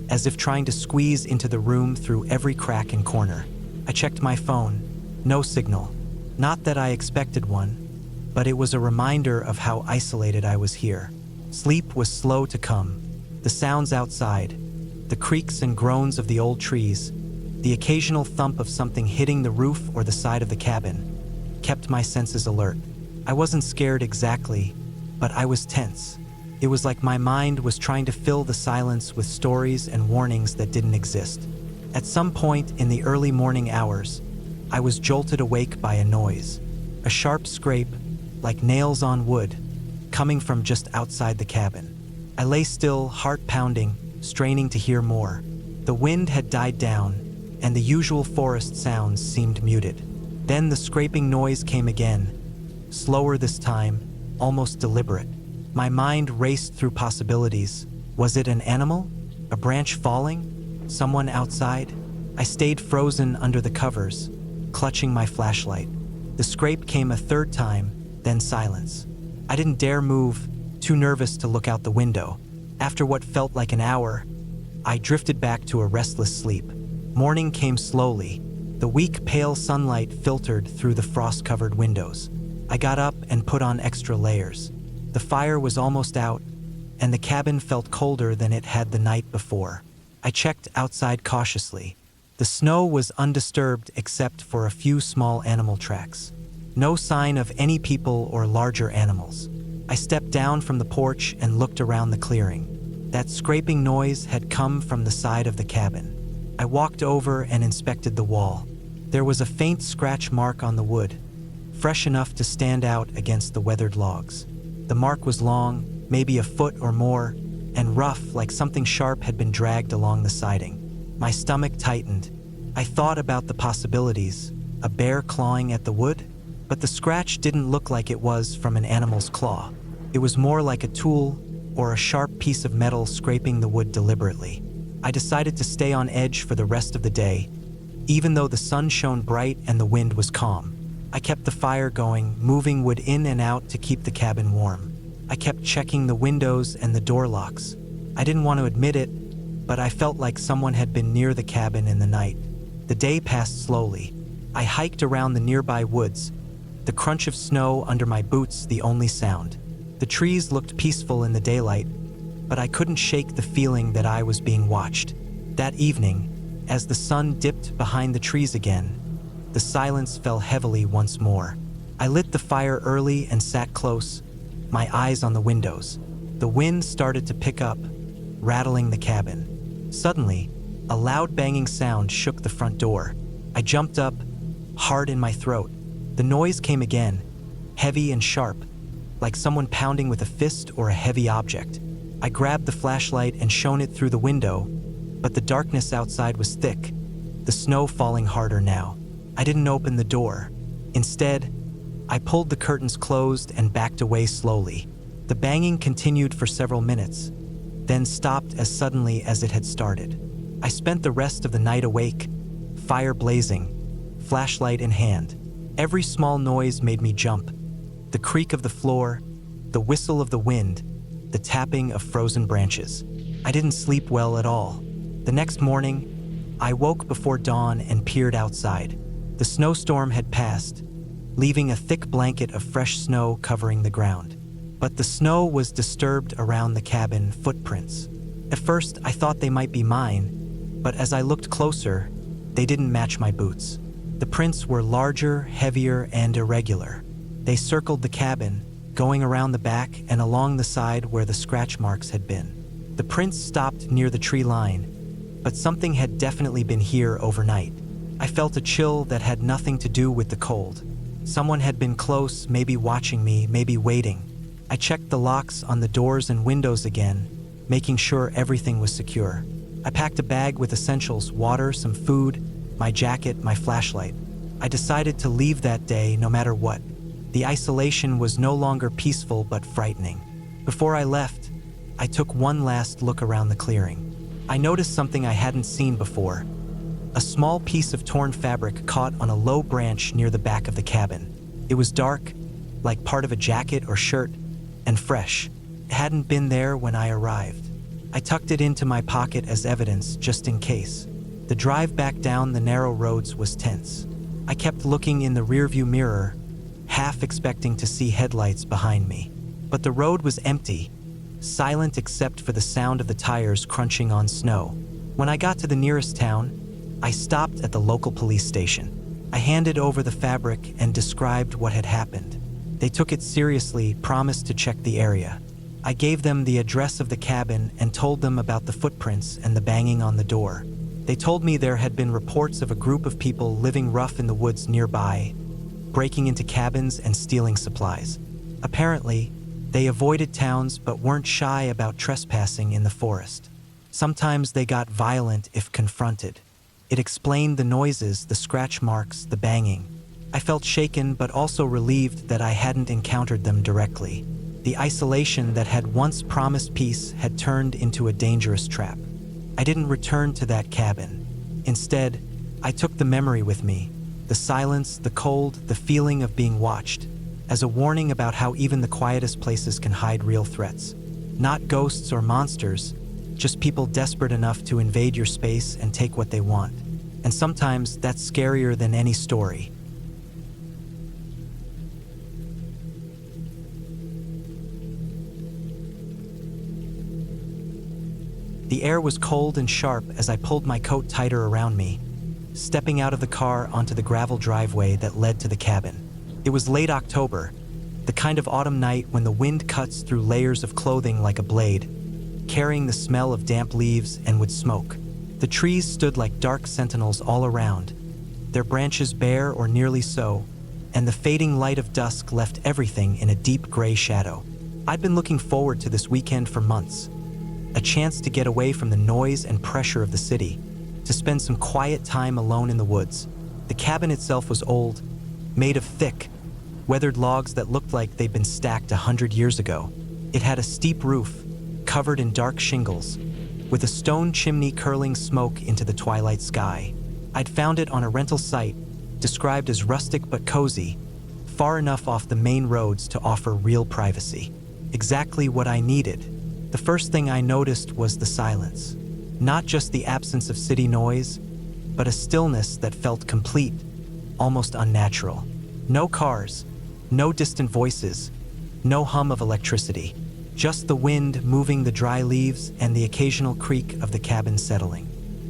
as if trying to squeeze into the room through every crack and corner. I checked my phone. No signal. Not that I expected one, but it was a reminder of how isolated I was here. Sleep was slow to come. The sounds outside, the creaks and groans of the old trees, the occasional thump of something hitting the roof or the side of the cabin, kept my senses alert. I wasn't scared exactly, but I was tense. It was like my mind was trying to fill the silence with stories and warnings that didn't exist. At some point in the early morning hours, I was jolted awake by a noise, a sharp scrape, like nails on wood, coming from just outside the cabin. I lay still, heart pounding, straining to hear more. The wind had died down, and the usual forest sounds seemed muted. Then the scraping noise came again, slower this time, almost deliberate. My mind raced through possibilities. Was it an animal? A branch falling? Someone outside? I stayed frozen under the covers, clutching my flashlight. The scrape came a third time, then silence. I didn't dare move, too nervous to look out the window. After what felt like an hour, I drifted back to a restless sleep. Morning came slowly. The weak, pale sunlight filtered through the frost-covered windows. I got up and put on extra layers. The fire was almost out, and the cabin felt colder than it had the night before. I checked outside cautiously. The snow was undisturbed except for a few small animal tracks. No sign of any people or larger animals. I stepped down from the porch and looked around the clearing. That scraping noise had come from the side of the cabin. I walked over and inspected the wall. There was a faint scratch mark on the wood, fresh enough to stand out against the weathered logs. The mark was long, maybe a foot or more, and rough, like something sharp had been dragged along the siding. My stomach tightened. I thought about the possibilities, a bear clawing at the wood, but the scratch didn't look like it was from an animal's claw. It was more like a tool or a sharp piece of metal scraping the wood deliberately. I decided to stay on edge for the rest of the day, even though the sun shone bright and the wind was calm. I kept the fire going, moving wood in and out to keep the cabin warm. I kept checking the windows and the door locks. I didn't want to admit it, but I felt like someone had been near the cabin in the night. The day passed slowly. I hiked around the nearby woods, the crunch of snow under my boots the only sound. The trees looked peaceful in the daylight, but I couldn't shake the feeling that I was being watched. That evening, as the sun dipped behind the trees again, the silence fell heavily once more. I lit the fire early and sat close, my eyes on the windows. The wind started to pick up, rattling the cabin. Suddenly, a loud banging sound shook the front door. I jumped up, hard in my throat. The noise came again, heavy and sharp, like someone pounding with a fist or a heavy object. I grabbed the flashlight and shone it through the window, but the darkness outside was thick, the snow falling harder now. I didn't open the door. Instead, I pulled the curtains closed and backed away slowly. The banging continued for several minutes, then stopped as suddenly as it had started. I spent the rest of the night awake, fire blazing, flashlight in hand. Every small noise made me jump. The creak of the floor, the whistle of the wind, the tapping of frozen branches. I didn't sleep well at all. The next morning, I woke before dawn and peered outside. The snowstorm had passed, leaving a thick blanket of fresh snow covering the ground. But the snow was disturbed around the cabin footprints. At first, I thought they might be mine, but as I looked closer, they didn't match my boots. The prints were larger, heavier, and irregular. They circled the cabin, going around the back and along the side where the scratch marks had been. The prints stopped near the tree line, but something had definitely been here overnight. I felt a chill that had nothing to do with the cold. Someone had been close, maybe watching me, maybe waiting. I checked the locks on the doors and windows again, making sure everything was secure. I packed a bag with essentials, water, some food, my jacket, my flashlight. I decided to leave that day no matter what. The isolation was no longer peaceful but frightening. Before I left, I took one last look around the clearing. I noticed something I hadn't seen before. A small piece of torn fabric caught on a low branch near the back of the cabin. It was dark, like part of a jacket or shirt, and fresh. It hadn't been there when I arrived. I tucked it into my pocket as evidence, just in case. The drive back down the narrow roads was tense. I kept looking in the rearview mirror, half expecting to see headlights behind me. But the road was empty, silent except for the sound of the tires crunching on snow. When I got to the nearest town, I stopped at the local police station. I handed over the fabric and described what had happened. They took it seriously, promised to check the area. I gave them the address of the cabin and told them about the footprints and the banging on the door. They told me there had been reports of a group of people living rough in the woods nearby, breaking into cabins and stealing supplies. Apparently, they avoided towns but weren't shy about trespassing in the forest. Sometimes they got violent if confronted. It explained the noises, the scratch marks, the banging. I felt shaken but also relieved that I hadn't encountered them directly. The isolation that had once promised peace had turned into a dangerous trap. I didn't return to that cabin. Instead, I took the memory with me, the silence, the cold, the feeling of being watched, as a warning about how even the quietest places can hide real threats. Not ghosts or monsters, just people desperate enough to invade your space and take what they want. And sometimes that's scarier than any story. The air was cold and sharp as I pulled my coat tighter around me, stepping out of the car onto the gravel driveway that led to the cabin. It was late October, the kind of autumn night when the wind cuts through layers of clothing like a blade. carrying the smell of damp leaves and wood smoke. The trees stood like dark sentinels all around, their branches bare or nearly so, and the fading light of dusk left everything in a deep gray shadow. I'd been looking forward to this weekend for months, a chance to get away from the noise and pressure of the city, to spend some quiet time alone in the woods. The cabin itself was old, made of thick, weathered logs that looked like they'd been stacked 100 years ago. It had a steep roof, covered in dark shingles, with a stone chimney curling smoke into the twilight sky. I'd found it on a rental site, described as rustic but cozy, far enough off the main roads to offer real privacy. Exactly what I needed. The first thing I noticed was the silence. Not just the absence of city noise, but a stillness that felt complete, almost unnatural. No cars, no distant voices, no hum of electricity. Just the wind moving the dry leaves and the occasional creak of the cabin settling.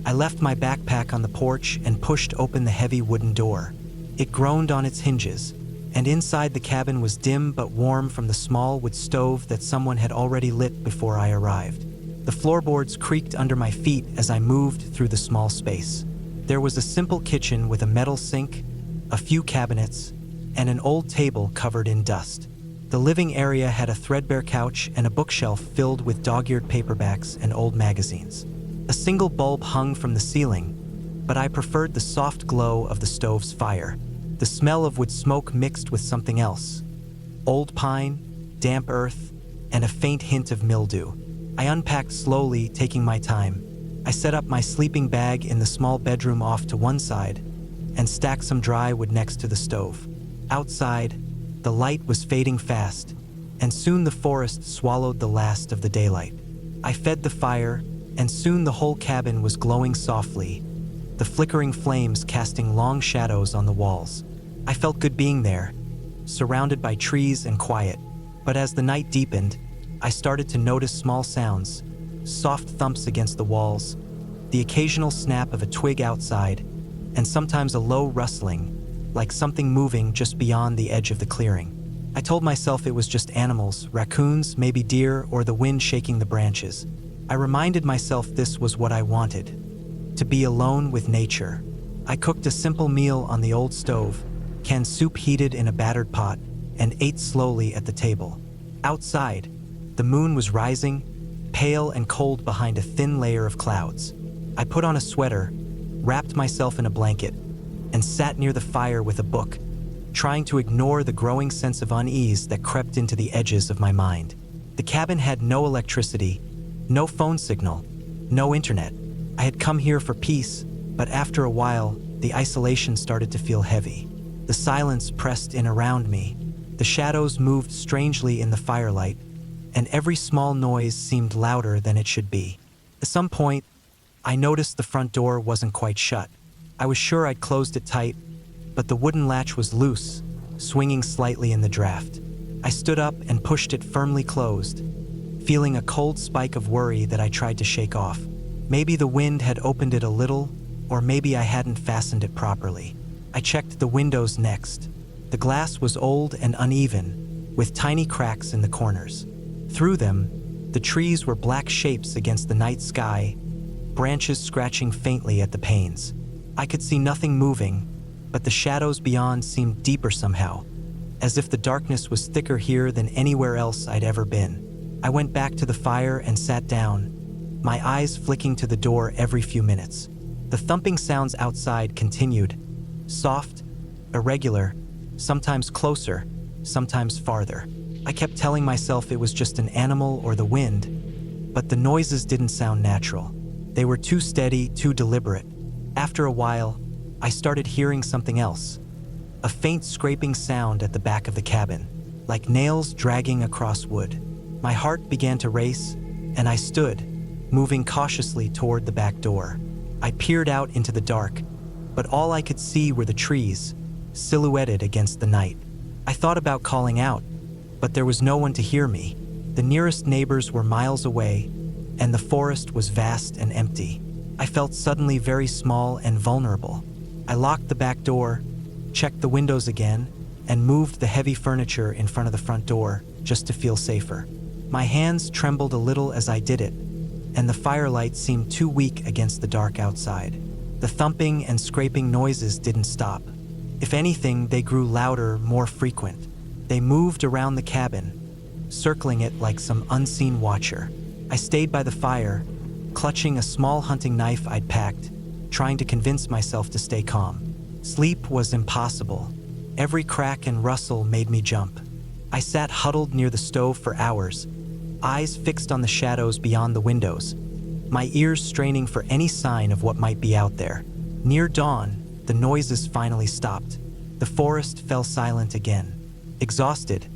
I left my backpack on the porch and pushed open the heavy wooden door. It groaned on its hinges, and inside the cabin was dim but warm from the small wood stove that someone had already lit before I arrived. The floorboards creaked under my feet as I moved through the small space. There was a simple kitchen with a metal sink, a few cabinets, and an old table covered in dust. The living area had a threadbare couch and a bookshelf filled with dog-eared paperbacks and old magazines. A single bulb hung from the ceiling, but I preferred the soft glow of the stove's fire. The smell of wood smoke mixed with something else. Old pine, damp earth, and a faint hint of mildew. I unpacked slowly, taking my time. I set up my sleeping bag in the small bedroom off to one side and stacked some dry wood next to the stove. Outside, the light was fading fast, and soon the forest swallowed the last of the daylight. I fed the fire, and soon the whole cabin was glowing softly, the flickering flames casting long shadows on the walls. I felt good being there, surrounded by trees and quiet. But as the night deepened, I started to notice small sounds, soft thumps against the walls, the occasional snap of a twig outside, and sometimes a low rustling, like something moving just beyond the edge of the clearing. I told myself it was just animals, raccoons, maybe deer, or the wind shaking the branches. I reminded myself this was what I wanted, to be alone with nature. I cooked a simple meal on the old stove, canned soup heated in a battered pot, and ate slowly at the table. Outside, the moon was rising, pale and cold behind a thin layer of clouds. I put on a sweater, wrapped myself in a blanket, and sat near the fire with a book, trying to ignore the growing sense of unease that crept into the edges of my mind. The cabin had no electricity, no phone signal, no internet. I had come here for peace, but after a while, the isolation started to feel heavy. The silence pressed in around me. The shadows moved strangely in the firelight, and every small noise seemed louder than it should be. At some point, I noticed the front door wasn't quite shut. I was sure I'd closed it tight, but the wooden latch was loose, swinging slightly in the draft. I stood up and pushed it firmly closed, feeling a cold spike of worry that I tried to shake off. Maybe the wind had opened it a little, or maybe I hadn't fastened it properly. I checked the windows next. The glass was old and uneven, with tiny cracks in the corners. Through them, the trees were black shapes against the night sky, branches scratching faintly at the panes. I could see nothing moving, but the shadows beyond seemed deeper somehow, as if the darkness was thicker here than anywhere else I'd ever been. I went back to the fire and sat down, my eyes flicking to the door every few minutes. The thumping sounds outside continued, soft, irregular, sometimes closer, sometimes farther. I kept telling myself it was just an animal or the wind, but the noises didn't sound natural. They were too steady, too deliberate. After a while, I started hearing something else, a faint scraping sound at the back of the cabin, like nails dragging across wood. My heart began to race, and I stood, moving cautiously toward the back door. I peered out into the dark, but all I could see were the trees, silhouetted against the night. I thought about calling out, but there was no one to hear me. The nearest neighbors were miles away, and the forest was vast and empty. I felt suddenly very small and vulnerable. I locked the back door, checked the windows again, and moved the heavy furniture in front of the front door just to feel safer. My hands trembled a little as I did it, and the firelight seemed too weak against the dark outside. The thumping and scraping noises didn't stop. If anything, they grew louder, more frequent. They moved around the cabin, circling it like some unseen watcher. I stayed by the fire, clutching a small hunting knife I'd packed, trying to convince myself to stay calm. Sleep was impossible. Every crack and rustle made me jump. I sat huddled near the stove for hours, eyes fixed on the shadows beyond the windows, my ears straining for any sign of what might be out there. Near dawn, the noises finally stopped. The forest fell silent again. Exhausted,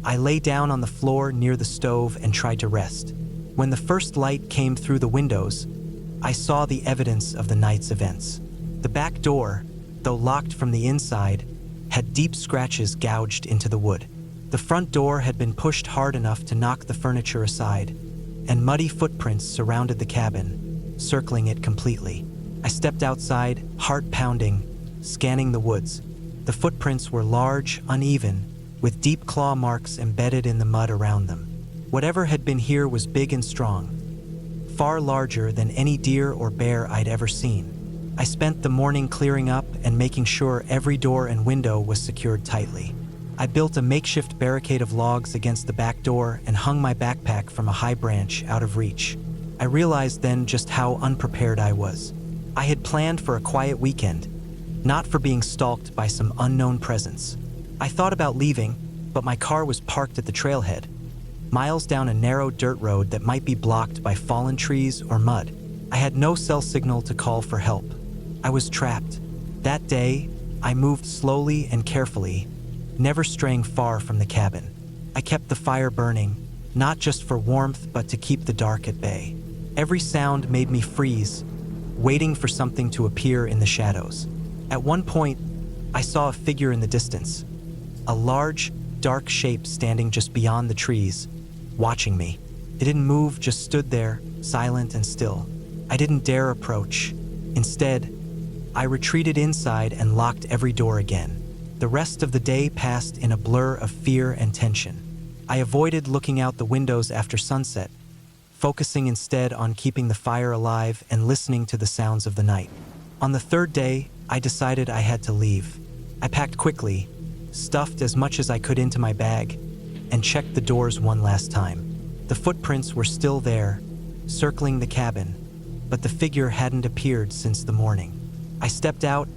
I lay down on the floor near the stove and tried to rest. When the first light came through the windows, I saw the evidence of the night's events. The back door, though locked from the inside, had deep scratches gouged into the wood. The front door had been pushed hard enough to knock the furniture aside, and muddy footprints surrounded the cabin, circling it completely. I stepped outside, heart pounding, scanning the woods. The footprints were large, uneven, with deep claw marks embedded in the mud around them. Whatever had been here was big and strong, far larger than any deer or bear I'd ever seen. I spent the morning clearing up and making sure every door and window was secured tightly. I built a makeshift barricade of logs against the back door and hung my backpack from a high branch out of reach. I realized then just how unprepared I was. I had planned for a quiet weekend, not for being stalked by some unknown presence. I thought about leaving, but my car was parked at the trailhead, miles down a narrow dirt road that might be blocked by fallen trees or mud. I had no cell signal to call for help. I was trapped. That day, I moved slowly and carefully, never straying far from the cabin. I kept the fire burning, not just for warmth, but to keep the dark at bay. Every sound made me freeze, waiting for something to appear in the shadows. At one point, I saw a figure in the distance, a large, dark shape standing just beyond the trees, watching me. It didn't move, just stood there, silent and still. I didn't dare approach. Instead, I retreated inside and locked every door again. The rest of the day passed in a blur of fear and tension. I avoided looking out the windows after sunset, focusing instead on keeping the fire alive and listening to the sounds of the night. On the third day, I decided I had to leave. I packed quickly, stuffed as much as I could into my bag, and checked the doors one last time. The footprints were still there, circling the cabin, but the figure hadn't appeared since the morning. I stepped out,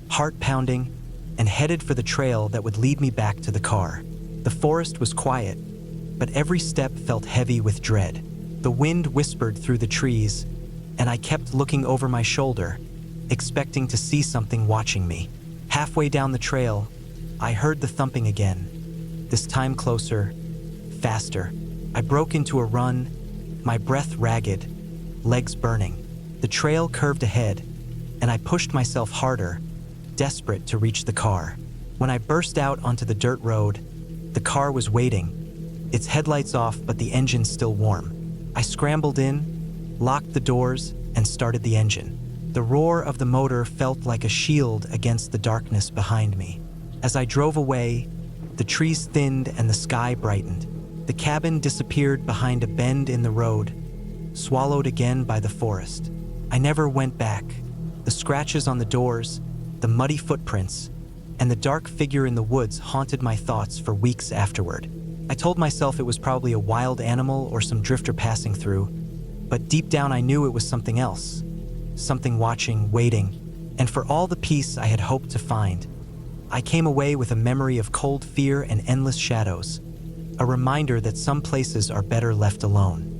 heart pounding, and headed for the trail that would lead me back to the car. The forest was quiet, but every step felt heavy with dread. The wind whispered through the trees, and I kept looking over my shoulder, expecting to see something watching me. Halfway down the trail, I heard the thumping again, this time closer, faster. I broke into a run, my breath ragged, legs burning. The trail curved ahead, and I pushed myself harder, desperate to reach the car. When I burst out onto the dirt road, the car was waiting, its headlights off but the engine still warm. I scrambled in, locked the doors, and started the engine. The roar of the motor felt like a shield against the darkness behind me. As I drove away, the trees thinned and the sky brightened. The cabin disappeared behind a bend in the road, swallowed again by the forest. I never went back. The scratches on the doors, the muddy footprints, and the dark figure in the woods haunted my thoughts for weeks afterward. I told myself it was probably a wild animal or some drifter passing through, but deep down I knew it was something else. Something watching, waiting, and for all the peace I had hoped to find, I came away with a memory of cold fear and endless shadows, a reminder that some places are better left alone.